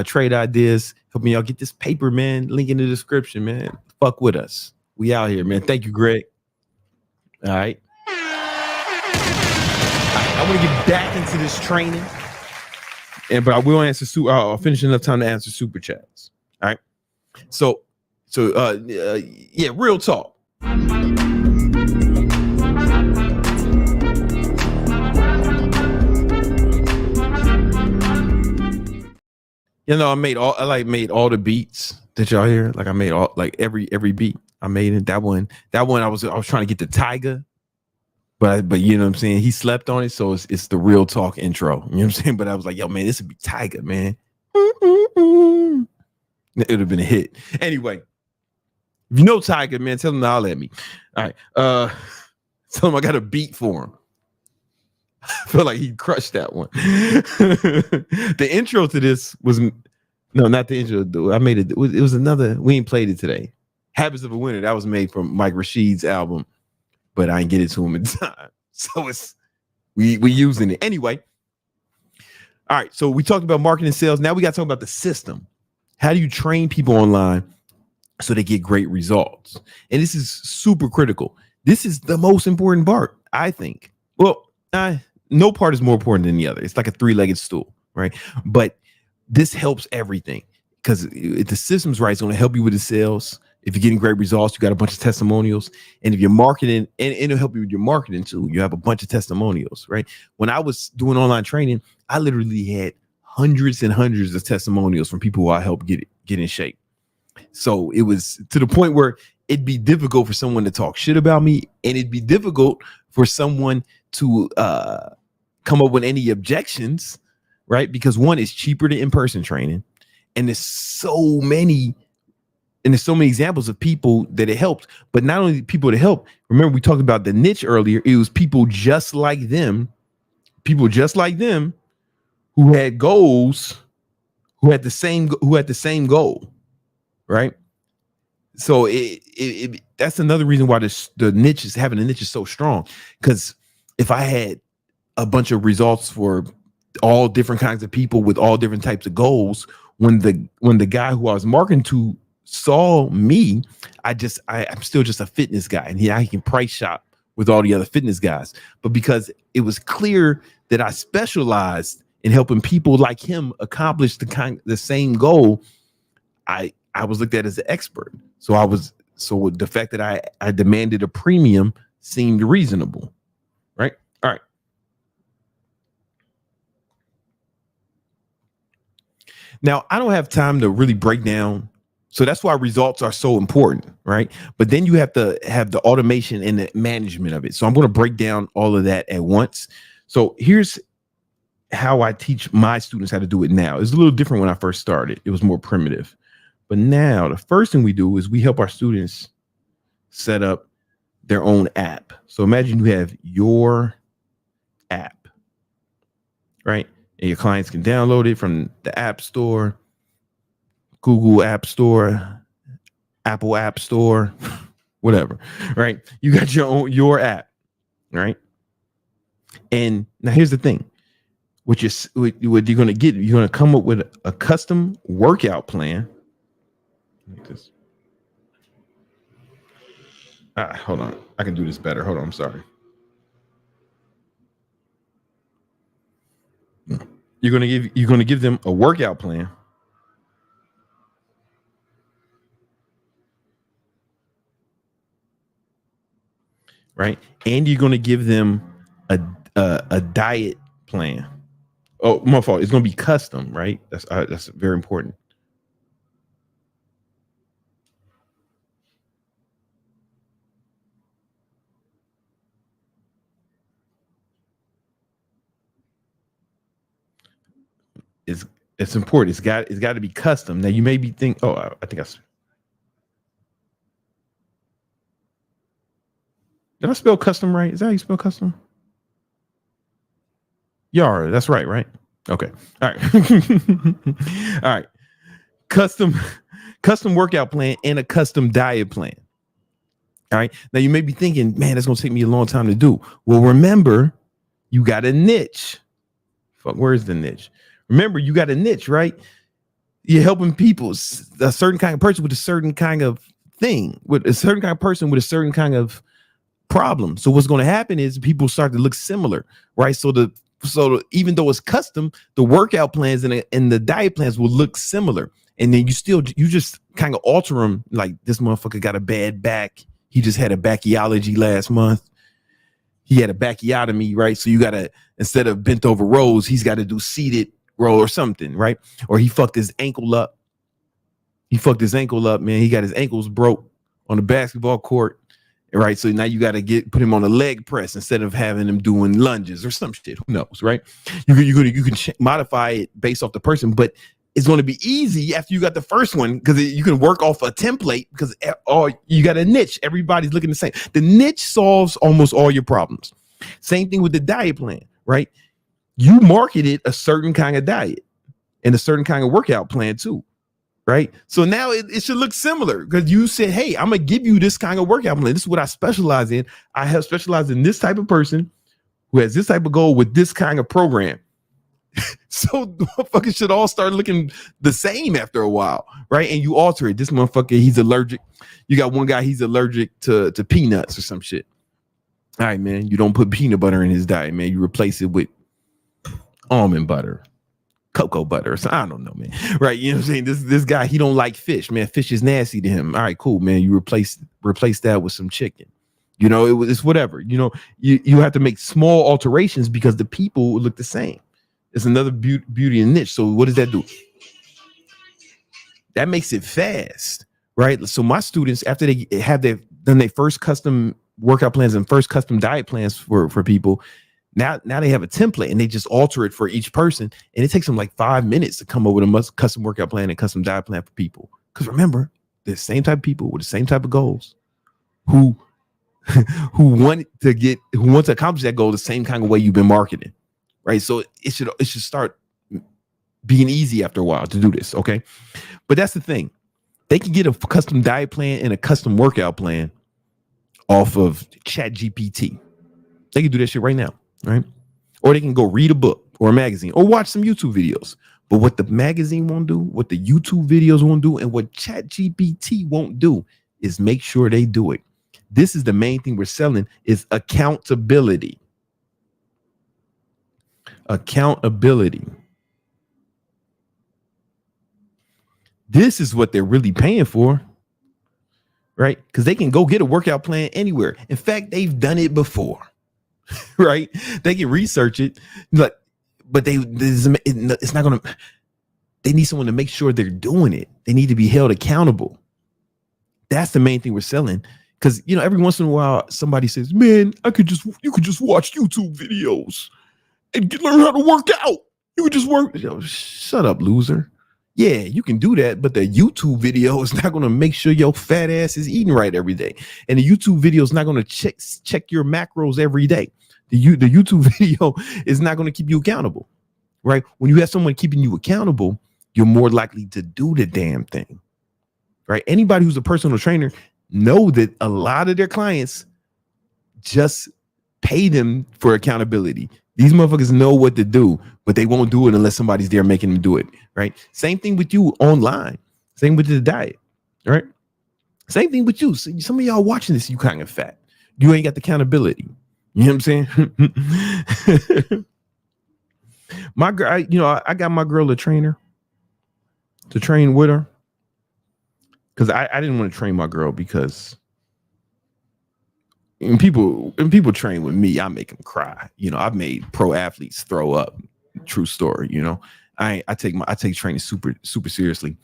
trade ideas, helping y'all get this paper, man. Link in the description, man. Fuck with us. We out here, man. Thank you, Greg. All right. I want to get back into this training, but I will answer. I'll finish enough time to answer super chats. All right. So, yeah, real talk. You know, I made all the beats that y'all hear. Like I made all every beat I made it. That one I was trying to get the Tyga, but you know what I'm saying? He slept on it, so it's the real talk intro. You know what I'm saying? But I was like, yo, man, this would be Tyga, man. It would have been a hit. Anyway, if you know Tyga, man, tell him to holler at me. All right. Tell him I got a beat for him. I feel like he crushed that one. The intro to this was not the intro. I made it. It was another. We ain't played it today. Habits of a Winner. That was made from Mike Rashid's album, but I ain't get it to him in time. So we using it anyway. All right. So we talked about marketing and sales. Now we got to talk about the system. How do you train people online so they get great results? And this is super critical. This is the most important part, I think. Well, no part is more important than the other. It's like a three-legged stool, right? But this helps everything because if the system's right, it's going to help you with the sales. If you're getting great results, you got a bunch of testimonials. And if you're marketing, and it'll help you with your marketing too. You have a bunch of testimonials, right? When I was doing online training, I literally had hundreds and hundreds of testimonials from people who I helped get in shape. So it was to the point where it'd be difficult for someone to talk shit about me, and it'd be difficult for someone to come up with any objections, right? Because one, is cheaper than in-person training, and there's so many examples of people that it helped. But not only people that helped, remember we talked about the niche earlier. It was people just like them who had goals, who had the same goal, right? So that's another reason why having a niche is so strong. Because if I had a bunch of results for all different kinds of people with all different types of goals, when the guy who I was marketing to saw me, I'm still just a fitness guy, and I can price shop with all the other fitness guys. But because it was clear that I specialized in helping people like him accomplish the same goal, I was looked at as an expert. So the fact that I demanded a premium seemed reasonable, right? All right. Now, I don't have time to really break down. So that's why results are so important, right? But then you have to have the automation and the management of it. So I'm going to break down all of that at once. So here's how I teach my students how to do it now. It's a little different when I first started. It was more primitive. But now the first thing we do is we help our students set up their own app. So imagine you have your app, right? And your clients can download it from the App Store, Google App Store, Apple App Store, whatever, right? You got your app, right? And now here's the thing. What you're going to get, you're going to come up with a custom workout plan. Like this. Hold on. I can do this better. Hold on. I'm sorry. You're going to give them a workout plan. Right? And you're going to give them a diet plan. Oh, my fault. It's going to be custom, right? That's very important. It's important. It's got to be custom. Now you may be thinking, I think did I spell custom right? Is that how you spell custom? Yara, that's right, right? Okay. All right. All right. Custom workout plan and a custom diet plan. All right. Now you may be thinking, man, that's gonna take me a long time to do. Well, remember, you got a niche. Fuck, where's the niche? Remember, you got a niche, right? You're helping people, a certain kind of person with a certain kind of thing, with a certain kind of person with a certain kind of problem. So what's going to happen is people start to look similar, right? So even though it's custom, the workout plans and the diet plans will look similar. And then you just kind of alter them. Like, this motherfucker got a bad back. He just had a backyology last month. He had a bacchiotomy, right? So you got to, instead of bent over rows, he's got to do seated roll or something, right? Or he fucked his ankle up. Man. He got his ankles broke on the basketball court, right? So now you got to put him on a leg press instead of having him doing lunges or some shit. Who knows, right? You can modify it based off the person, but it's going to be easy after you got the first one because you can work off a template because you got a niche. Everybody's looking the same. The niche solves almost all your problems. Same thing with the diet plan, right? You marketed a certain kind of diet and a certain kind of workout plan too, right? So now it should look similar because you said, hey, I'm going to give you this kind of workout plan. This is what I specialize in. I have specialized in this type of person who has this type of goal with this kind of program. So the motherfucker should all start looking the same after a while, right? And you alter it. This motherfucker, he's allergic. You got one guy, he's allergic to peanuts or some shit. All right, man, you don't put peanut butter in his diet, man. You replace it with almond butter, cocoa butter. So I don't know, man. Right? You know what I'm saying? This guy, he don't like fish, man. Fish is nasty to him. All right, cool, man. You replace that with some chicken. You know, it's whatever. You know, you have to make small alterations because the people look the same. It's another beauty and niche. So what does that do? That makes it fast, right? So my students, after they have done their first custom workout plans and first custom diet plans for people, now they have a template and they just alter it for each person. And it takes them like 5 minutes to come up with a custom workout plan and custom diet plan for people. Because remember, the same type of people with the same type of goals who want to accomplish that goal the same kind of way you've been marketing. Right. So it should start being easy after a while to do this. OK, but that's the thing. They can get a custom diet plan and a custom workout plan off of ChatGPT. They can do that shit right now. Right. Or they can go read a book or a magazine or watch some YouTube videos. But what the magazine won't do, what the YouTube videos won't do, and what ChatGPT won't do is make sure they do it. This is the main thing we're selling is accountability. Accountability. This is what they're really paying for, right? Because they can go get a workout plan anywhere. In fact, they've done it before, right? They can research it, but it's not going to. They need someone to make sure they're doing it. They need to be held accountable. That's the main thing we're selling. Because every once in a while, somebody says, "Man, you could just watch YouTube videos and learn how to work out. You could just work." Shut up, loser. Yeah, you can do that, but the YouTube video is not going to make sure your fat ass is eating right every day. And the YouTube video is not going to check your macros every day. The YouTube video is not going to keep you accountable, right? When you have someone keeping you accountable, you're more likely to do the damn thing, right? Anybody who's a personal trainer know that a lot of their clients just pay them for accountability. These motherfuckers know what to do, but they won't do it unless somebody's there making them do it, right? Same thing with you online. Same with the diet, right? Same thing with you. So some of y'all watching this, you kind of fat. You ain't got the accountability. You know what I'm saying? My girl, I got my girl a trainer to train with her because I didn't want to train my girl because when people train with me, I make them cry. I've made pro athletes throw up. True story. I take training super seriously.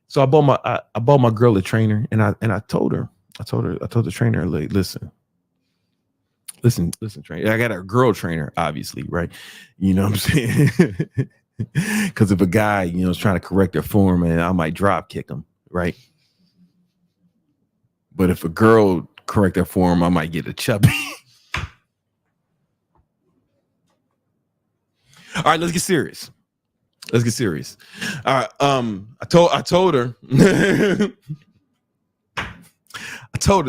So I bought my girl a trainer, and I told the trainer, like, listen, trainer. I got a girl trainer, obviously, right? You know what I'm saying? Because if a guy, is trying to correct their form, and I might drop kick him, right? But if a girl correct their form, I might get a chubby. All right, let's get serious. All right, I told her,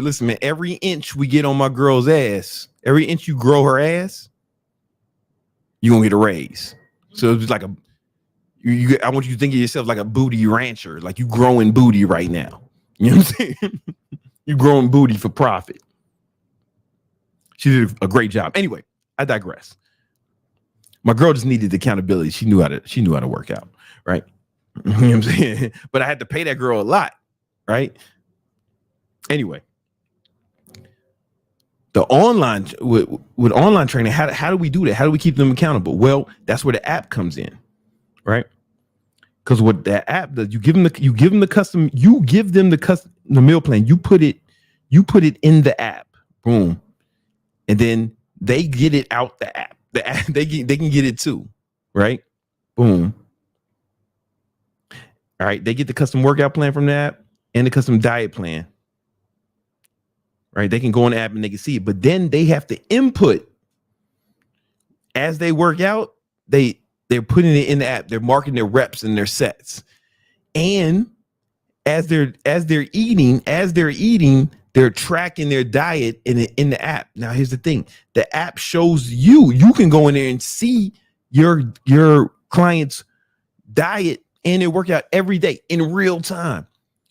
listen, man, every inch we get on my girl's ass, every inch you grow her ass, you're gonna get a raise. So it's like I want you to think of yourself like a booty rancher, like you growing booty right now. You know what I'm saying? You growing booty for profit. She did a great job. Anyway, I digress. My girl just needed accountability. She knew how to work out, right? You know what I'm saying? But I had to pay that girl a lot, right? Anyway, the online with online training, how do we do that? How do we keep them accountable? Well, that's where the app comes in, right? Because what that app does, you give them the meal plan. You put it in the app, boom, and then they get it out the app. The app they can get it too, right? Boom. All right, they get the custom workout plan from the app and the custom diet plan. Right, they can go on the app and they can see it, but then they have to input as they work out. They're putting it in the app. They're marking their reps and their sets, and as they're eating, they're tracking their diet in the app. Now, here's the thing: the app shows you can go in there and see your client's diet and their workout every day in real time.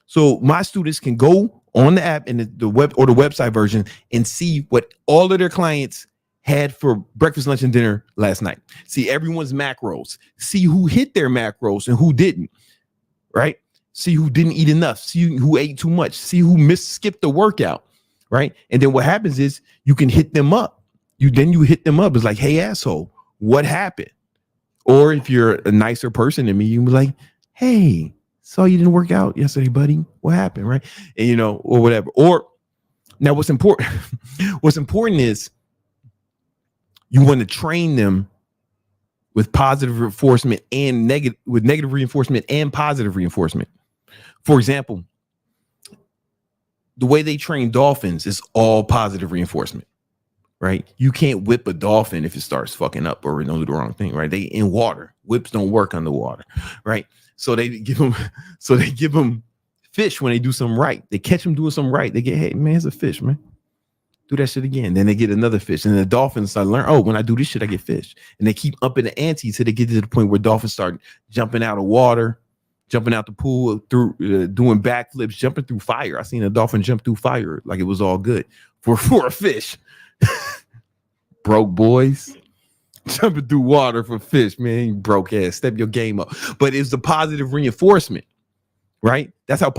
So my students can go on the app and the web or the website version and see what all of their clients had for breakfast, lunch, and dinner last night. See everyone's macros, see who hit their macros and who didn't, right? See who didn't eat enough, see who ate too much, see who skipped the workout, right? And then what happens is you can hit them up. You hit them up. It's like, hey, asshole, what happened? Or if you're a nicer person than me, you be like, hey, saw you didn't work out yesterday, buddy. What happened, right? And or whatever. Or now what's important is you want to train them with positive reinforcement and negative reinforcement and positive reinforcement. For example, the way they train dolphins is all positive reinforcement, right? You can't whip a dolphin if it starts fucking up or don't do the wrong thing, right? They in water. Whips don't work underwater, right? So they give them fish when they do something right. They catch them doing something right. They get, hey man, it's a fish, man. Do that shit again. Then they get another fish, and the dolphins start learning. Oh, when I do this shit, I get fish, and they keep upping the ante till they get to the point where dolphins start jumping out of water, jumping out the pool, through doing backflips, jumping through fire. I seen a dolphin jump through fire like it was all good for a fish. Broke boys. Jumping through water for fish, man. You broke ass. Step your game up. But it's the positive reinforcement, right? That's how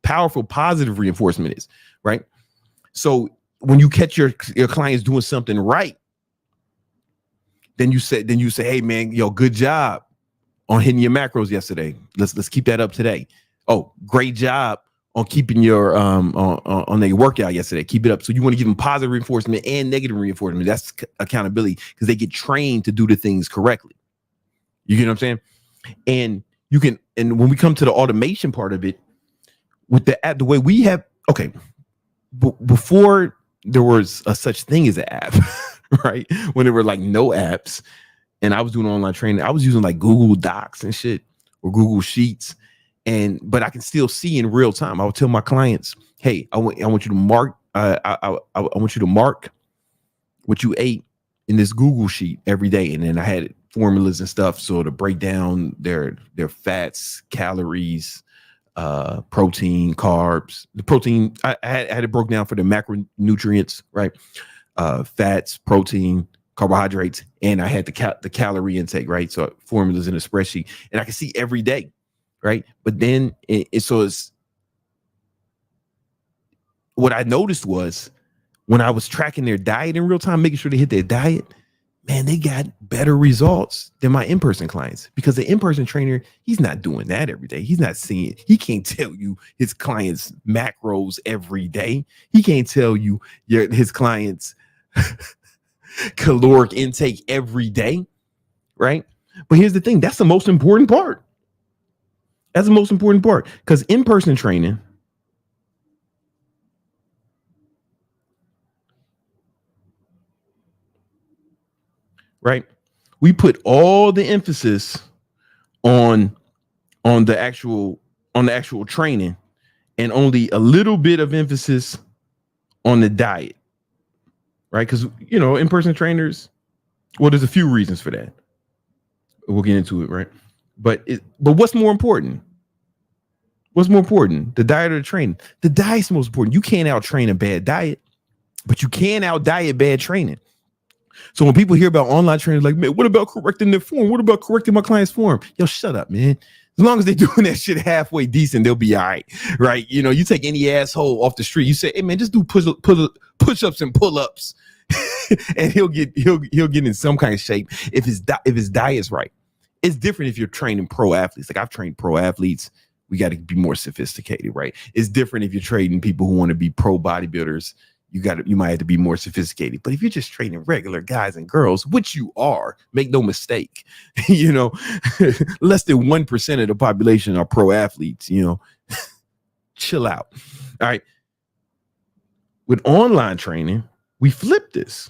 powerful positive reinforcement is, right? So when you catch your clients doing something right, then you say, hey man, good job on hitting your macros yesterday. Let's keep that up today. Oh, great job on keeping your on their workout yesterday. Keep it up. So you want to give them positive reinforcement and negative reinforcement. That's accountability, because they get trained to do the things correctly. You get what I'm saying? And when we come to the automation part of it, with the app, the way we have, okay, before there was a such thing as an app, right? When there were like no apps, and I was doing online training, I was using like Google Docs and shit or Google Sheets. But I can still see in real time. I would tell my clients, hey, I want you to mark. I want you to mark what you ate in this Google sheet every day. And then I had formulas and stuff, so to break down their fats, calories, protein, carbs. The protein I had it broke down for the macronutrients, right? Fats, protein, carbohydrates, and I had the calorie intake, right? So formulas in a spreadsheet, and I can see every day. Right. But then it's what I noticed was when I was tracking their diet in real time, making sure they hit their diet, man, they got better results than my in-person clients, because the in-person trainer, he's not doing that every day. He's not seeing, he can't tell you his clients' macros every day. He can't tell you his clients' caloric intake every day. Right. But here's the thing. That's the most important part. That's the most important part, because in-person training, right? We put all the emphasis on the actual training, and only a little bit of emphasis on the diet, right? Because in-person trainers, well, there's a few reasons for that. We'll get into it, right? But what's more important? What's more important, the diet or the training? The diet's most important. You can't out train a bad diet, but you can out diet bad training. So when people hear about online training, like, man, what about correcting their form? What about correcting my client's form? Yo, shut up, man. As long as they're doing that shit halfway decent, they'll be all right, right? You know, you take any asshole off the street, you say, hey, man, just do push-ups and pull-ups, and he'll get in some kind of shape if his diet's right. It's different if you're training pro athletes. Like I've trained pro athletes. We got to be more sophisticated, right? It's different if you're trading people who want to be pro bodybuilders. You might have to be more sophisticated. But if you're just training regular guys and girls, which you are, make no mistake, you know, less than 1% of the population are pro athletes, you know, chill out. All right. With online training, we flip this.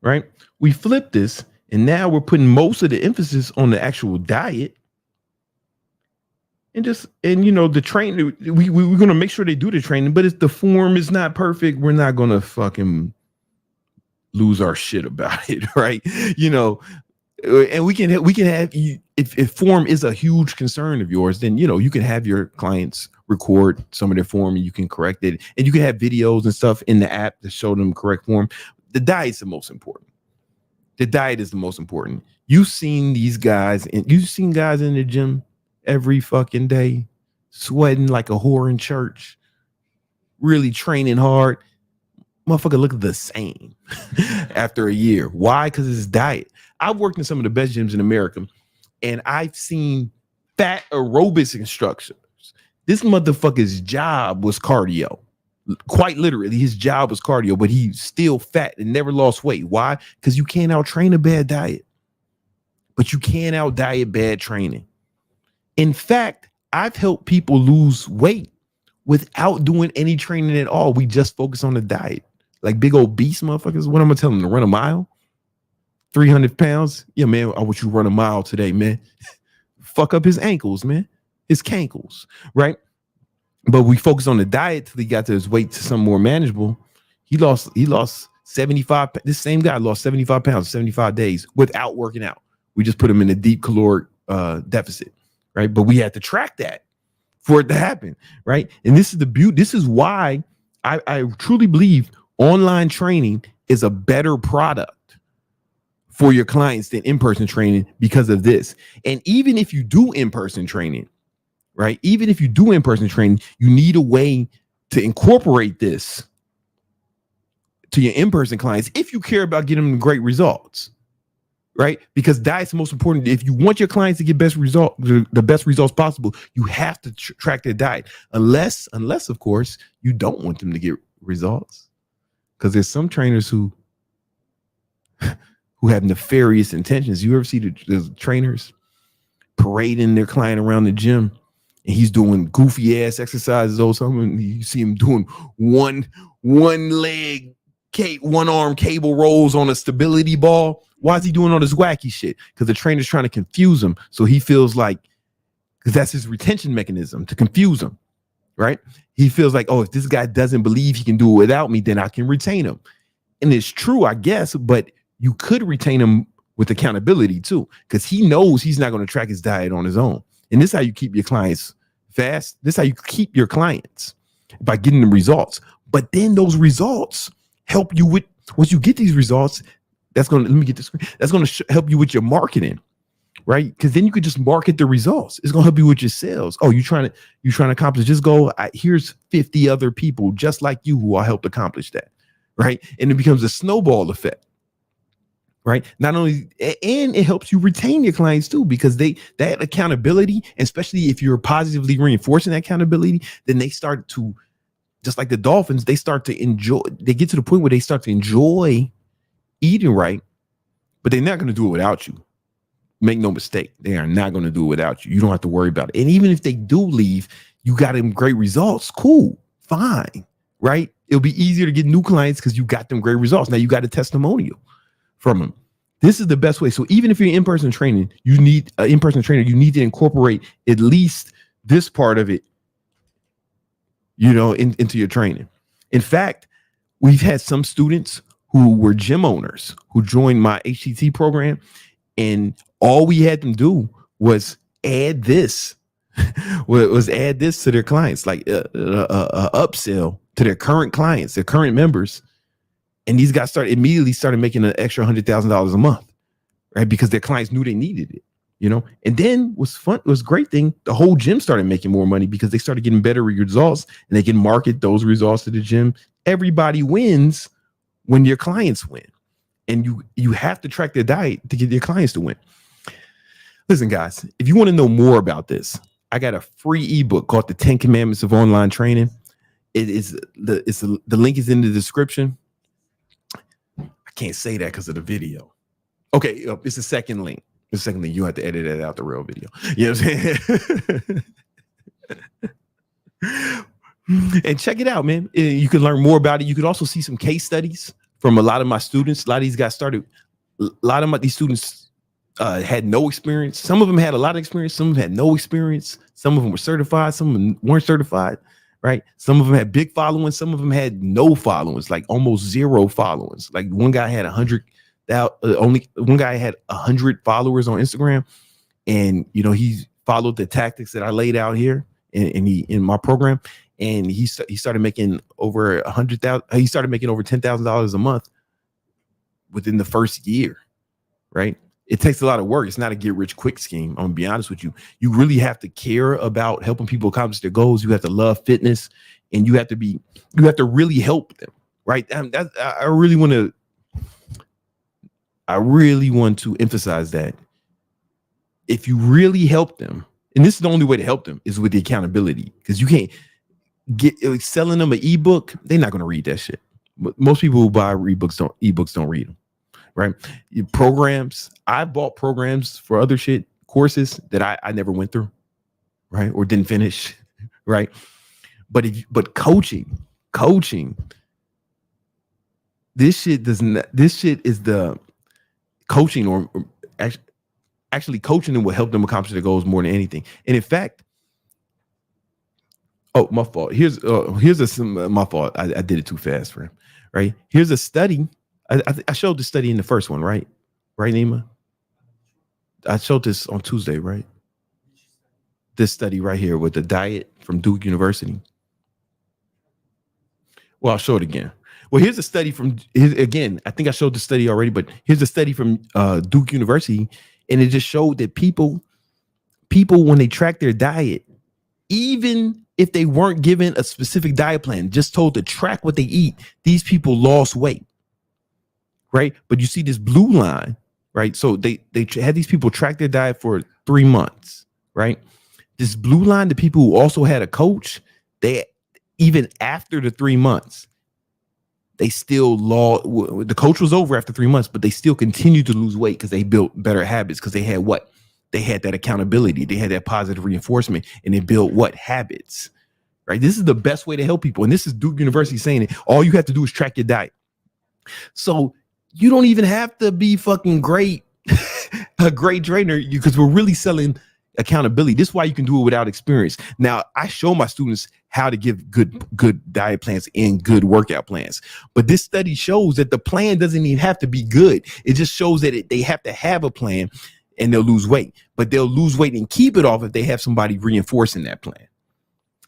Right? We flip this, and now we're putting most of the emphasis on the actual diet. And you know, the training, we're going to make sure they do the training, but if the form is not perfect, we're not going to fucking lose our shit about it, right? You know, and we can have, if form is a huge concern of yours, then, you know, you can have your clients record some of their form and you can correct it. And you can have videos and stuff in the app to show them correct form. The diet's the most important. The diet is the most important. You've seen guys in the gym every fucking day, sweating like a whore in church, really training hard. Motherfucker look the same after a year. Why? Because it's diet. I've worked in some of the best gyms in America, and I've seen fat aerobics instructors. This motherfucker's job was cardio. Quite literally, his job was cardio, but he's still fat and never lost weight. Why? Because you can't out train a bad diet, but you can out diet bad training. In fact, I've helped people lose weight without doing any training at all. We just focus on the diet. Like big old beast motherfuckers. What am I telling them? To run a mile? 300 pounds? Yeah, man, I want you to run a mile today, man. Fuck up his ankles, man. His cankles, right? But we focus on the diet till he got to his weight to something more manageable. He lost 75. This same guy lost 75 pounds, 75 days without working out. We just put him in a deep caloric deficit, right? But we had to track that for it to happen, right? And this is the beauty. This is why I truly believe online training is a better product for your clients than in-person training because of this. And even if you do in-person training, right? Even if you do in-person training, you need a way to incorporate this to your in-person clients if you care about getting them great results, right? Because diet's the most important. If you want your clients to get the best results possible, you have to track their diet. Unless of course, you don't want them to get results. Because there's some trainers who have nefarious intentions. You ever see the trainers parading their client around the gym? And he's doing goofy ass exercises or something. You see him doing one arm cable rolls on a stability ball. Why is he doing all this wacky shit? Because the trainer's trying to confuse him. So he feels like, because that's his retention mechanism, to confuse him, right? He feels like, oh, if this guy doesn't believe he can do it without me, then I can retain him. And it's true, I guess, but you could retain him with accountability too, because he knows he's not going to track his diet on his own. And this is how you keep your clients fast. This is how you keep your clients, by getting them results. But then those results help you with, once you get these results, that's going to help you with your marketing, right? Because then you could just market the results. It's going to help you with your sales. Oh, you're trying to accomplish this goal. Here's 50 other people just like you who will help accomplish that, right? And it becomes a snowball effect. Right. Not only, and it helps you retain your clients too, because that accountability, especially if you're positively reinforcing that accountability, then they start to, just like the dolphins, they get to the point where they start to enjoy eating right, but they're not going to do it without you. Make no mistake. They are not going to do it without you. You don't have to worry about it. And even if they do leave, you got them great results. Cool. Fine. Right. It'll be easier to get new clients because you got them great results. Now you got a testimonial from them. This is the best way. So even if you're in-person training, you need an in-person trainer. You need to incorporate at least this part of it, you know, into your training. In fact, we've had some students who were gym owners who joined my HTT program, and all we had them do was add this, was add this to their clients, like upsell to their current clients, their current members. And these guys immediately started making an extra $100,000 a month, right? Because their clients knew they needed it, you know? And then was great thing. The whole gym started making more money because they started getting better results, and they can market those results to the gym. Everybody wins when your clients win, and you have to track their diet to get your clients to win. Listen, guys, if you want to know more about this, I got a free ebook called The 10 Commandments of Online Training. The link is in the description. I can't say that because of the video. Okay, it's the second link. The second link, you have to edit that out, the real video. You know what I'm saying? And check it out, man. You can learn more about it. You could also see some case studies from a lot of my students. A lot of these guys started. A lot of these students had no experience. Some of them had a lot of experience. Some of them had no experience. Some of them were certified. Some of them weren't certified. Right? Some of them had big followings. Some of them had no followings, like almost zero followings. Like one guy had 100. Only one guy had 100 followers on Instagram, and you know he followed the tactics that I laid out here in my program. And he started making over 100,000. He started making over $10,000 a month within the first year, right? It takes a lot of work. It's not a get rich quick scheme. I'm gonna be honest with you. You really have to care about helping people accomplish their goals. You have to love fitness, and you have to really help them, right? I really want to emphasize that if you really help them, and this is the only way to help them is with the accountability, because you can't get selling them an ebook. They're not going to read that shit. Most people who buy ebooks don't read them, right? Programs, I bought programs for other shit, courses that I never went through, right? Or didn't finish, right? But coaching, this shit is the coaching, or actually coaching them will help them accomplish their goals more than anything. And in fact, oh, my fault. My fault. I did it too fast for him. Right. Here's a study. I showed the study in the first one, right? Right, Nima? I showed this on Tuesday, right? This study right here with the diet from Duke University. Well, I'll show it again. Well, here's a study again. I think I showed the study already, but here's a study from Duke University, and it just showed that people when they track their diet, even if they weren't given a specific diet plan, just told to track what they eat, these people lost weight, right? But you see this blue line, right? So they had these people track their diet for 3 months, right? This blue line, the people who also had a coach, they even after the 3 months, they still lost. The coach was over after 3 months, but they still continued to lose weight because they built better habits, because they had what? They had that accountability. They had that positive reinforcement, and they built what? Habits, right? This is the best way to help people. And this is Duke University saying it. All you have to do is track your diet. So you don't even have to be fucking great, a great trainer, because we're really selling accountability. This is why you can do it without experience. Now, I show my students how to give good diet plans and good workout plans. But this study shows that the plan doesn't even have to be good. It just shows that they have to have a plan, and they'll lose weight. But they'll lose weight and keep it off if they have somebody reinforcing that plan.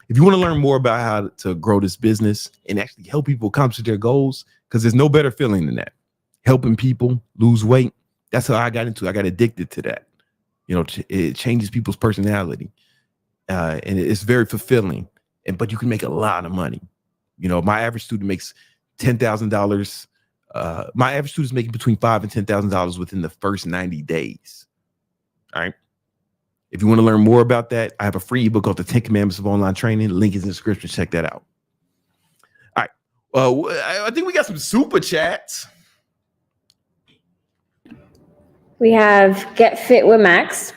If you want to learn more about how to grow this business and actually help people accomplish their goals, because there's no better feeling than that. Helping people lose weight. That's how I got into it. I got addicted to that. You know, it changes people's personality. And it's very fulfilling. But you can make a lot of money. You know, my average student makes $10,000. My average student is making between $5,000 and $10,000 within the first 90 days. All right. If you want to learn more about that, I have a free ebook called The 10 Commandments of Online Training. The link is in the description. Check that out. All right. I think we got some super chats. We have Get Fit with Max.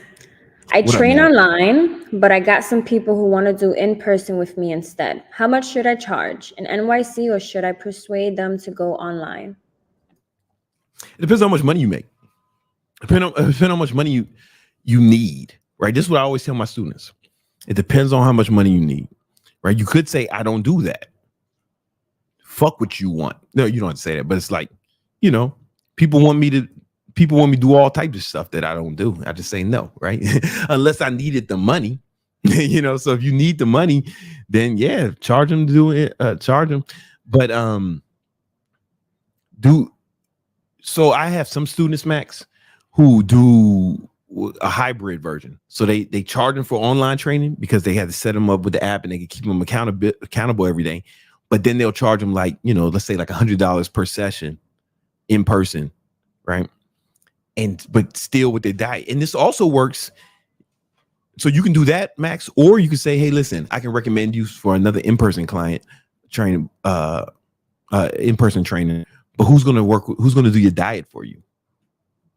I train online, but I got some people who want to do in person with me instead. How much should I charge? In NYC, or should I persuade them to go online? It depends on how much money you make. Depends on how much money you need, right? This is what I always tell my students. It depends on how much money you need, right? You could say, I don't do that. Fuck what you want. No, you don't have to say that, but it's like, you know, people want me to do all types of stuff that I don't do. I just say no, right? Unless I needed the money, you know. So if you need the money, then yeah, charge them to do it. Charge them, but so I have some students, Max, who do a hybrid version. So they charge them for online training because they had to set them up with the app and they can keep them accountable every day. But then they'll charge them like, you know, let's say like $100 per session in person, right? But still with their diet. And this also works. So you can do that, Max, or you can say, hey, listen, I can recommend you for another in-person client training, in-person training. But who's going to do your diet for you?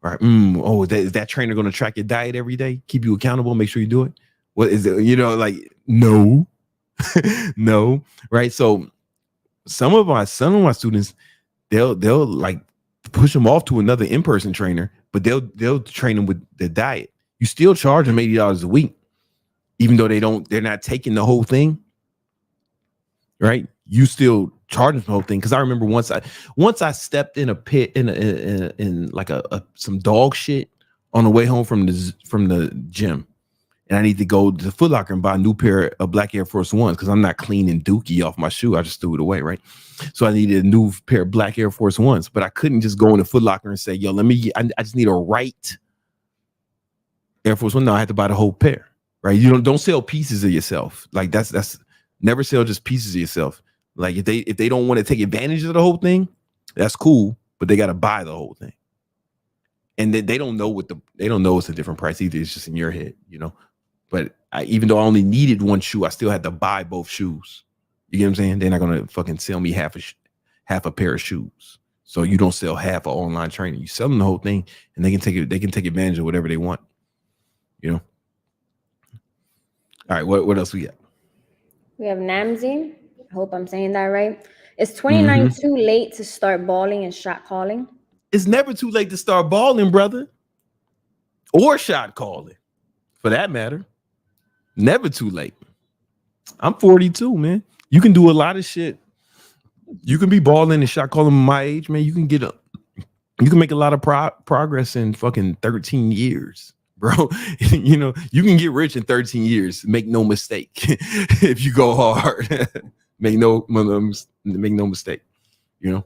Right. Is that trainer going to track your diet every day, keep you accountable, make sure you do it? What is it? You know, like, no, no. Right. So some of my students, they'll like push them off to another in-person trainer, but they'll train them with the diet. You still charge them $80 a week, even though they're not taking the whole thing. Right. You still charge them the whole thing. Because I remember once I stepped in a pit in like some dog shit on the way home from the gym, and I need to go to the Foot Locker and buy a new pair of black Air Force Ones because I'm not cleaning dookie off my shoe. I just threw it away, right? So I needed a new pair of black Air Force Ones, but I couldn't just go in the Foot Locker and say, yo, I just need a right Air Force One. No, I had to buy the whole pair, right? You don't sell pieces of yourself. Like that's never sell just pieces of yourself. Like if they don't want to take advantage of the whole thing, that's cool, but they got to buy the whole thing. And they don't know it's a different price either. It's just in your head, you know. But even though I only needed one shoe, I still had to buy both shoes. You get what I'm saying? They're not gonna fucking sell me half a pair of shoes. So you don't sell half of online training. You sell them the whole thing, and they can take advantage of whatever they want. You know. All right, what else we got? We have Namzi. I hope I'm saying that right. Is 29 too late to start balling and shot calling? It's never too late to start balling, brother. Or shot calling, for that matter. Never too late. I'm 42, man. You can do a lot of shit. You can be balling and shot calling my age, man. You can make a lot of progress in fucking 13 years, bro. You know, you can get rich in 13 years. Make no mistake. If you go hard, make no mistake. You know.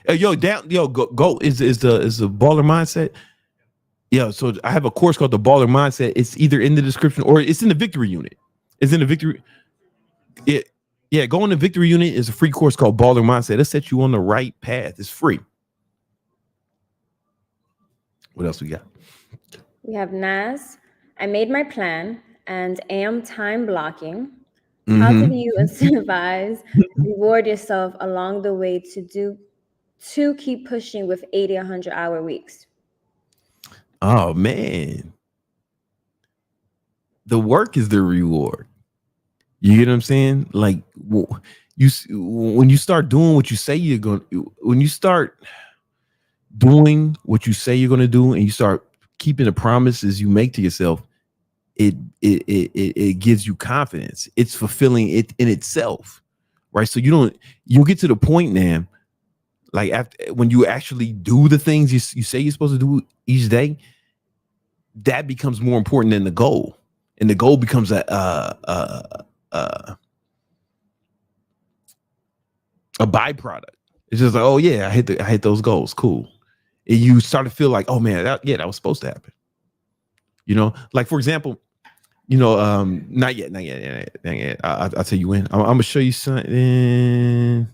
Go is the baller mindset. Yeah, so I have a course called the Baller Mindset. It's either in the description or it's in the Victory Unit. It's in the Victory. Yeah, go in the Victory Unit. It's a free course called Baller Mindset. It'll set you on the right path. It's free. What else we got? We have Naz. I made my plan and am time blocking. Mm-hmm. How do you incentivize, reward yourself along the way to keep pushing with 80, 100-hour weeks? Oh man, the work is the reward. You get what I'm saying? Like when you start doing what you say you're going, when you start doing what you say you're going to do, and you start keeping the promises you make to yourself, it gives you confidence. It's fulfilling it in itself, right? So you'll get to the point, man. Like after when you actually do the things you say you're supposed to do each day, that becomes more important than the goal, and the goal becomes a byproduct. It's just like, oh yeah, I hit those goals, cool. And you start to feel like, oh man, that was supposed to happen. You know, like for example, you know, not yet. I'll tell you when. I'm gonna show you something.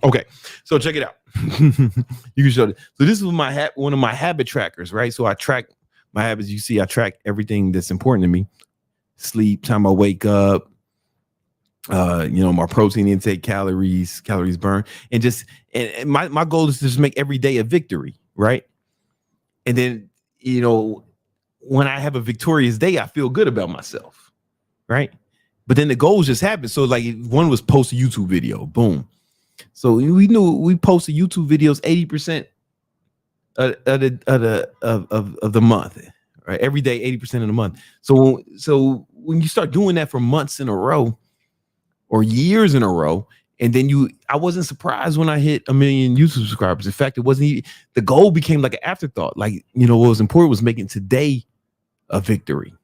Okay, so check it out. You can show it. So this is one of my habit trackers, right? So I track my habits. You see, I track everything that's important to me: sleep, time I wake up, you know, my protein intake, calories burned, and my goal is to just make every day a victory, right? And then, you know, when I have a victorious day, I feel good about myself, right? But then the goals just happen. So like one was post a YouTube video, boom. So we knew we posted YouTube videos 80% of the month, right? Every day, 80% of the month. So when you start doing that for months in a row or years in a row, and then I wasn't surprised when I hit 1 million YouTube subscribers. In fact, it wasn't even, the goal became like an afterthought. Like, you know, what was important was making today a victory,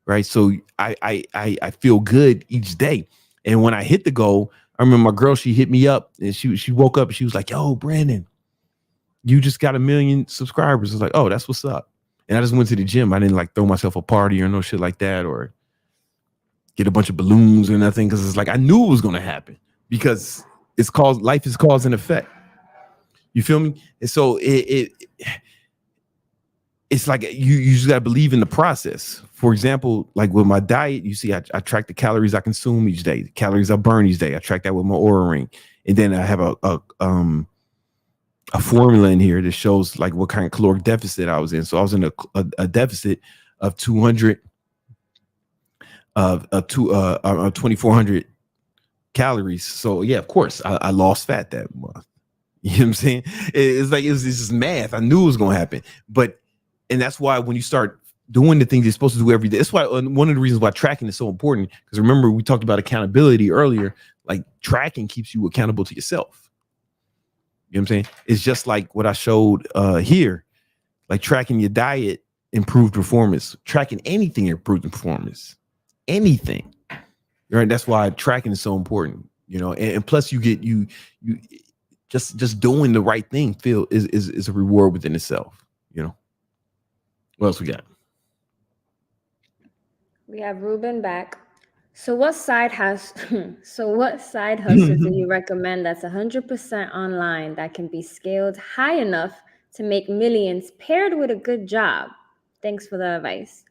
right? So I feel good each day. And when I hit the goal, I remember my girl, she hit me up and she woke up and she was like, yo, Brandon, you just got 1 million subscribers. I was like, oh, that's what's up. And I just went to the gym. I didn't like throw myself a party or no shit like that or get a bunch of balloons or nothing. Cause it's like, I knew it was going to happen because life is cause and effect. You feel me? And so it's like you just got to believe in the process. For example, like with my diet, you see, I track the calories I consume each day, the calories I burn each day. I track that with my Oura Ring. And then I have a formula in here that shows like what kind of caloric deficit I was in. So I was in a deficit of 2,400 calories. So yeah, of course I lost fat that month. You know what I'm saying? It's like, it's just math. I knew it was going to happen, and that's why when you start doing the things you're supposed to do every day, that's why one of the reasons why tracking is so important. Because remember, we talked about accountability earlier. Like tracking keeps you accountable to yourself. You know what I'm saying? It's just like what I showed here, like tracking your diet, improved performance, tracking anything, improved performance, anything. Right? That's why tracking is so important, you know, and plus you get you just doing the right thing is a reward within itself, you know. What else we got? We have Ruben back. So what side hustle do you recommend that's 100% online that can be scaled high enough to make millions paired with a good job? Thanks for the advice.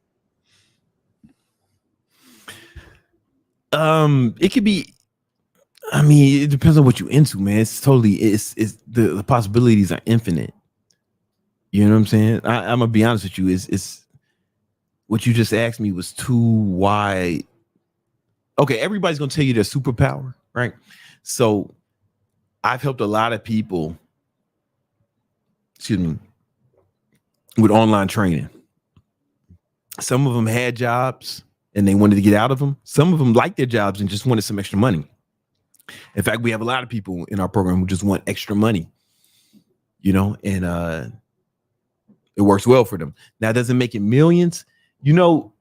It could be, I mean, it depends on what you're into, man. It's the possibilities are infinite. You know what I'm saying? I'm gonna be honest with you. It's what you just asked me was too wide. Okay, everybody's gonna tell you their superpower, right? So I've helped a lot of people, with online training. Some of them had jobs and they wanted to get out of them. Some of them liked their jobs and just wanted some extra money. In fact, we have a lot of people in our program who just want extra money, you know, and it works well for them. Now, does it make it millions? You know,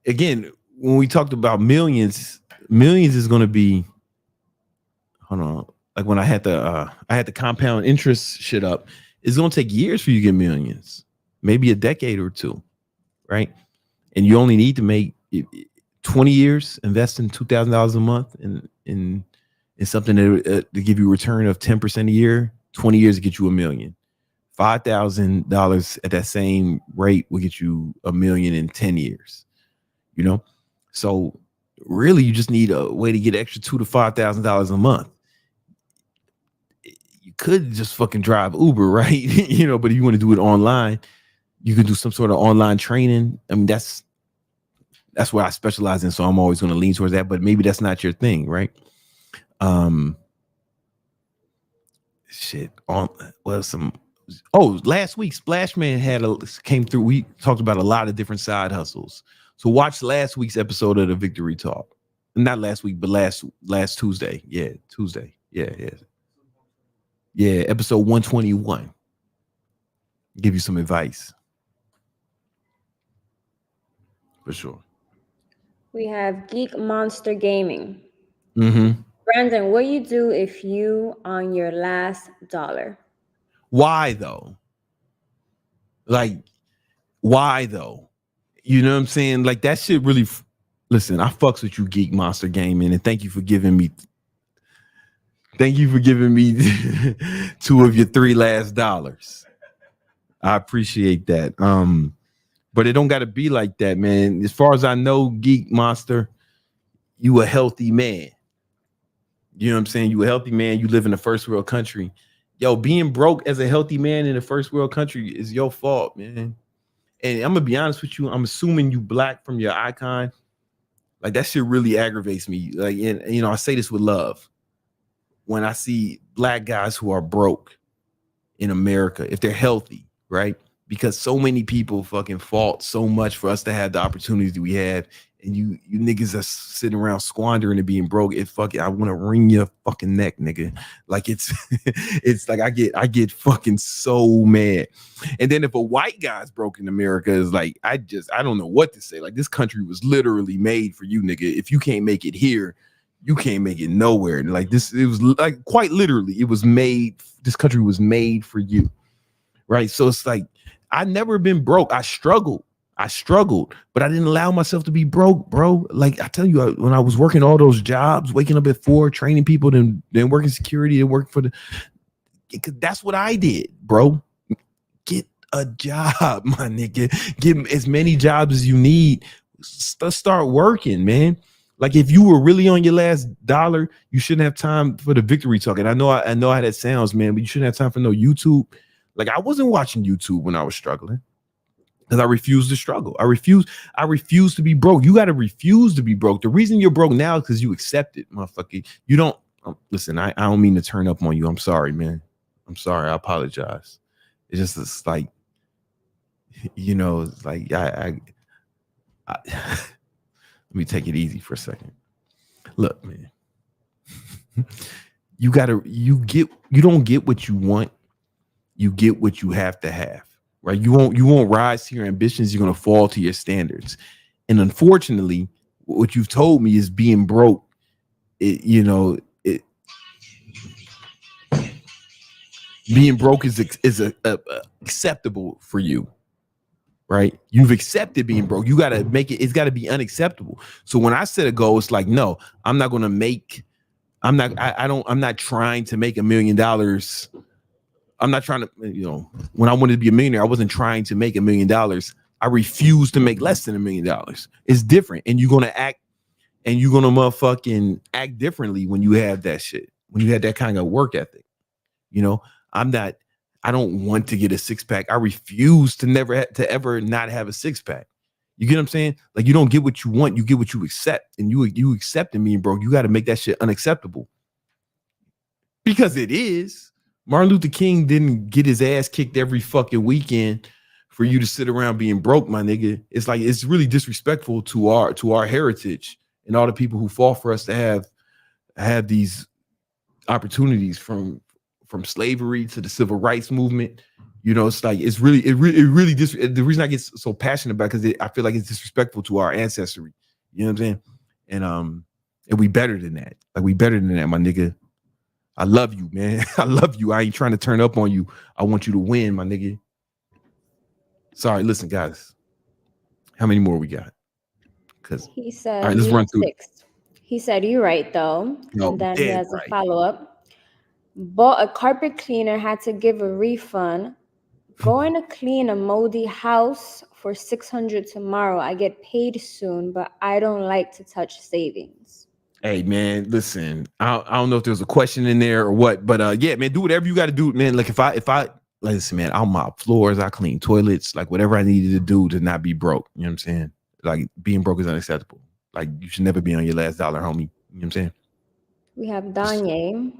again, when we talked about millions is going to be, hold on, like when I had the compound interest shit up, it's going to take years for you to get millions, maybe a decade or two, right? And you only need to make 20 years, invest in $2,000 a month in something to give you a return of 10% a year. 20 years to get you $1 million. $5,000 at that same rate will get you $1 million in 10 years. You know, so really you just need a way to get extra $2,000 to $5,000 a month. You could just fucking drive Uber, right? You know, but if you want to do it online, you can do some sort of online training. I mean, that's what I specialize in, so I'm always going to lean towards that. But maybe that's not your thing, right? Last week Splashman came through. We talked about a lot of different side hustles. So watch last week's episode of the Victory Talk. Not last week, but last Tuesday. Yeah, Tuesday. Yeah. Yeah, episode 121. Give you some advice. For sure. We have Geek Monster Gaming. Mm-hmm. Brandon, what you do if you on your last dollar? Why though? Like, why though? You know what I'm saying? Like that shit really. Listen, I fucks with you, Geek Monster Gaming, and thank you for giving me 2 of your 3 last dollars. I appreciate that. But it don't got to be like that, man. As far as I know, Geek Monster, you a healthy man. You know what I'm saying? You a healthy man. You live in a first world country. Yo, being broke as a healthy man in a first world country is your fault, man. And I'm gonna be honest with you. I'm assuming you black from your icon. Like that shit really aggravates me. Like, and you know, I say this with love. When I see black guys who are broke in America, if they're healthy, right? Because so many people fucking fought so much for us to have the opportunities we have, and you niggas are sitting around squandering and being broke. It fucking, I want to wring your fucking neck, nigga. Like it's it's like I get fucking so mad. And then if a white guy's broke in America, is like I don't know what to say. Like this country was literally made for you, nigga. If you can't make it here, you can't make it nowhere. And like this, it was like quite literally, it was made. This country was made for you, right? So it's like I've never been broke. I struggled, but I didn't allow myself to be broke, bro. Like I tell you, when I was working all those jobs, waking up at 4, training people, then working security, and working for that's what I did, bro. Get a job, my nigga. Get as many jobs as you need. Start working, man. Like if you were really on your last dollar, you shouldn't have time for the victory talk. And I know how that sounds, man, but you shouldn't have time for no YouTube. Like I wasn't watching YouTube when I was struggling because I refused to struggle. I refuse to be broke. You got to refuse to be broke. The reason you're broke now is because you accept it, motherfucker. You don't listen. I don't mean to turn up on you. I'm sorry, man. I'm sorry. I apologize. It's like, you know, it's like I let me take it easy for a second. Look, man, you don't get what you want. You get what you have to have, right? You won't rise to your ambitions. You're going to fall to your standards. And unfortunately, what you've told me is being broke. Being broke is acceptable for you, right? You've accepted being broke. You got to make it. It's got to be unacceptable. So when I set a goal, it's like, no, I'm not trying to make $1 million. I'm not trying to, you know, when I wanted to be a millionaire, I wasn't trying to make $1 million. I refused to make less than $1 million. It's different. And you're going to motherfucking act differently when you have that shit, when you have that kind of work ethic. You know, I don't want to get a 6-pack. I refuse to ever not have a 6-pack. You get what I'm saying? Like you don't get what you want. You get what you accept, and you accepting me, bro. You got to make that shit unacceptable because it is. Martin Luther King didn't get his ass kicked every fucking weekend for you to sit around being broke, my nigga. It's like it's really disrespectful to our heritage and all the people who fought for us to have these opportunities from slavery to the civil rights movement. You know, it's like it really the reason I get so passionate about it because I feel like it's disrespectful to our ancestry. You know what I'm saying? And we better than that. Like we better than that, my nigga. I love you, man. I love you. I ain't trying to turn up on you. I want you to win, my nigga. Sorry, listen, guys. How many more we got? Because he said, all right, let's run through 6. He said, you're right, though. No, and then he has right. a follow-up. Bought a carpet cleaner, had to give a refund. Going to clean a moldy house for $600 tomorrow. I get paid soon, but I don't like to touch savings. Hey man, listen, I don't know if there's a question in there or what, but yeah, man, do whatever you got to do, man. Like if I listen, man, I'll mop floors, I clean toilets, like whatever I needed to do to not be broke. You know what I'm saying? Like being broke is unacceptable. Like you should never be on your last dollar, homie. You know what I'm saying? We have Danye.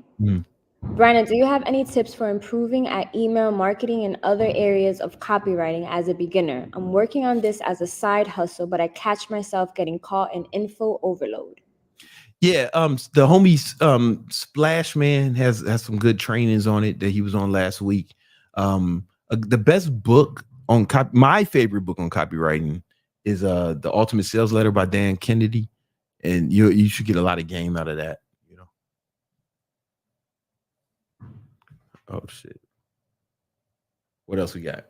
Bryan, do you have any tips for improving at email marketing and other areas of copywriting as a beginner? I'm working on this as a side hustle, but I catch myself getting caught in info overload. Yeah, the homie Splash Man has some good trainings on it that he was on last week. The best book on my favorite book on copywriting is The Ultimate Sales Letter by Dan Kennedy, and you should get a lot of game out of that. You know. Oh shit. What else we got?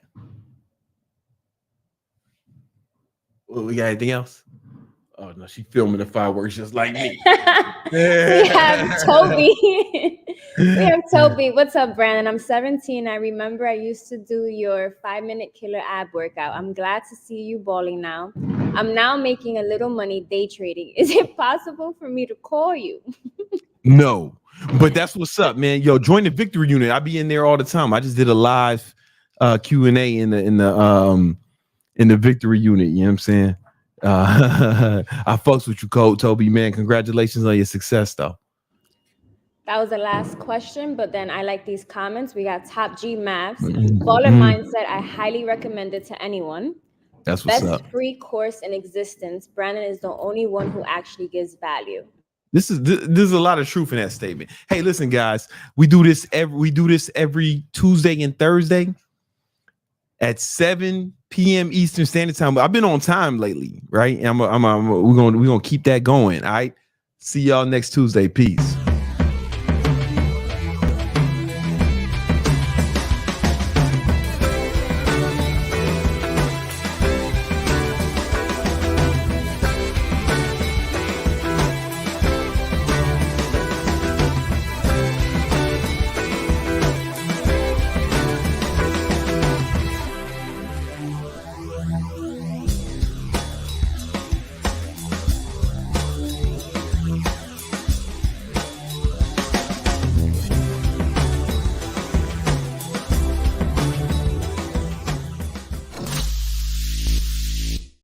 Well, we got anything else? Oh no, she filming the fireworks just like me. We have Toby. What's up, Brandon? I'm 17. I remember I used to do your 5-minute killer ab workout. I'm glad to see you balling now. I'm now making a little money day trading. Is it possible for me to call you? No, but that's what's up, man. Yo, join the Victory Unit. I be in there all the time. I just did a live Q&A in the Victory Unit. You know what I'm saying? I fucks with you, Toby, man. Congratulations on your success, though. That was the last question, but then I like these comments. We got Top G Maps. Mhm. Baller Mindset, I highly recommend it to anyone. That's what's Best up. free course in existence. Brandon is the only one who actually gives value. This is a lot of truth in that statement. Hey, listen, guys, we do this every Tuesday and Thursday at 7 p.m. Eastern Standard Time. I've been on time lately, right? And we're gonna keep that going. All right. See y'all next Tuesday. Peace.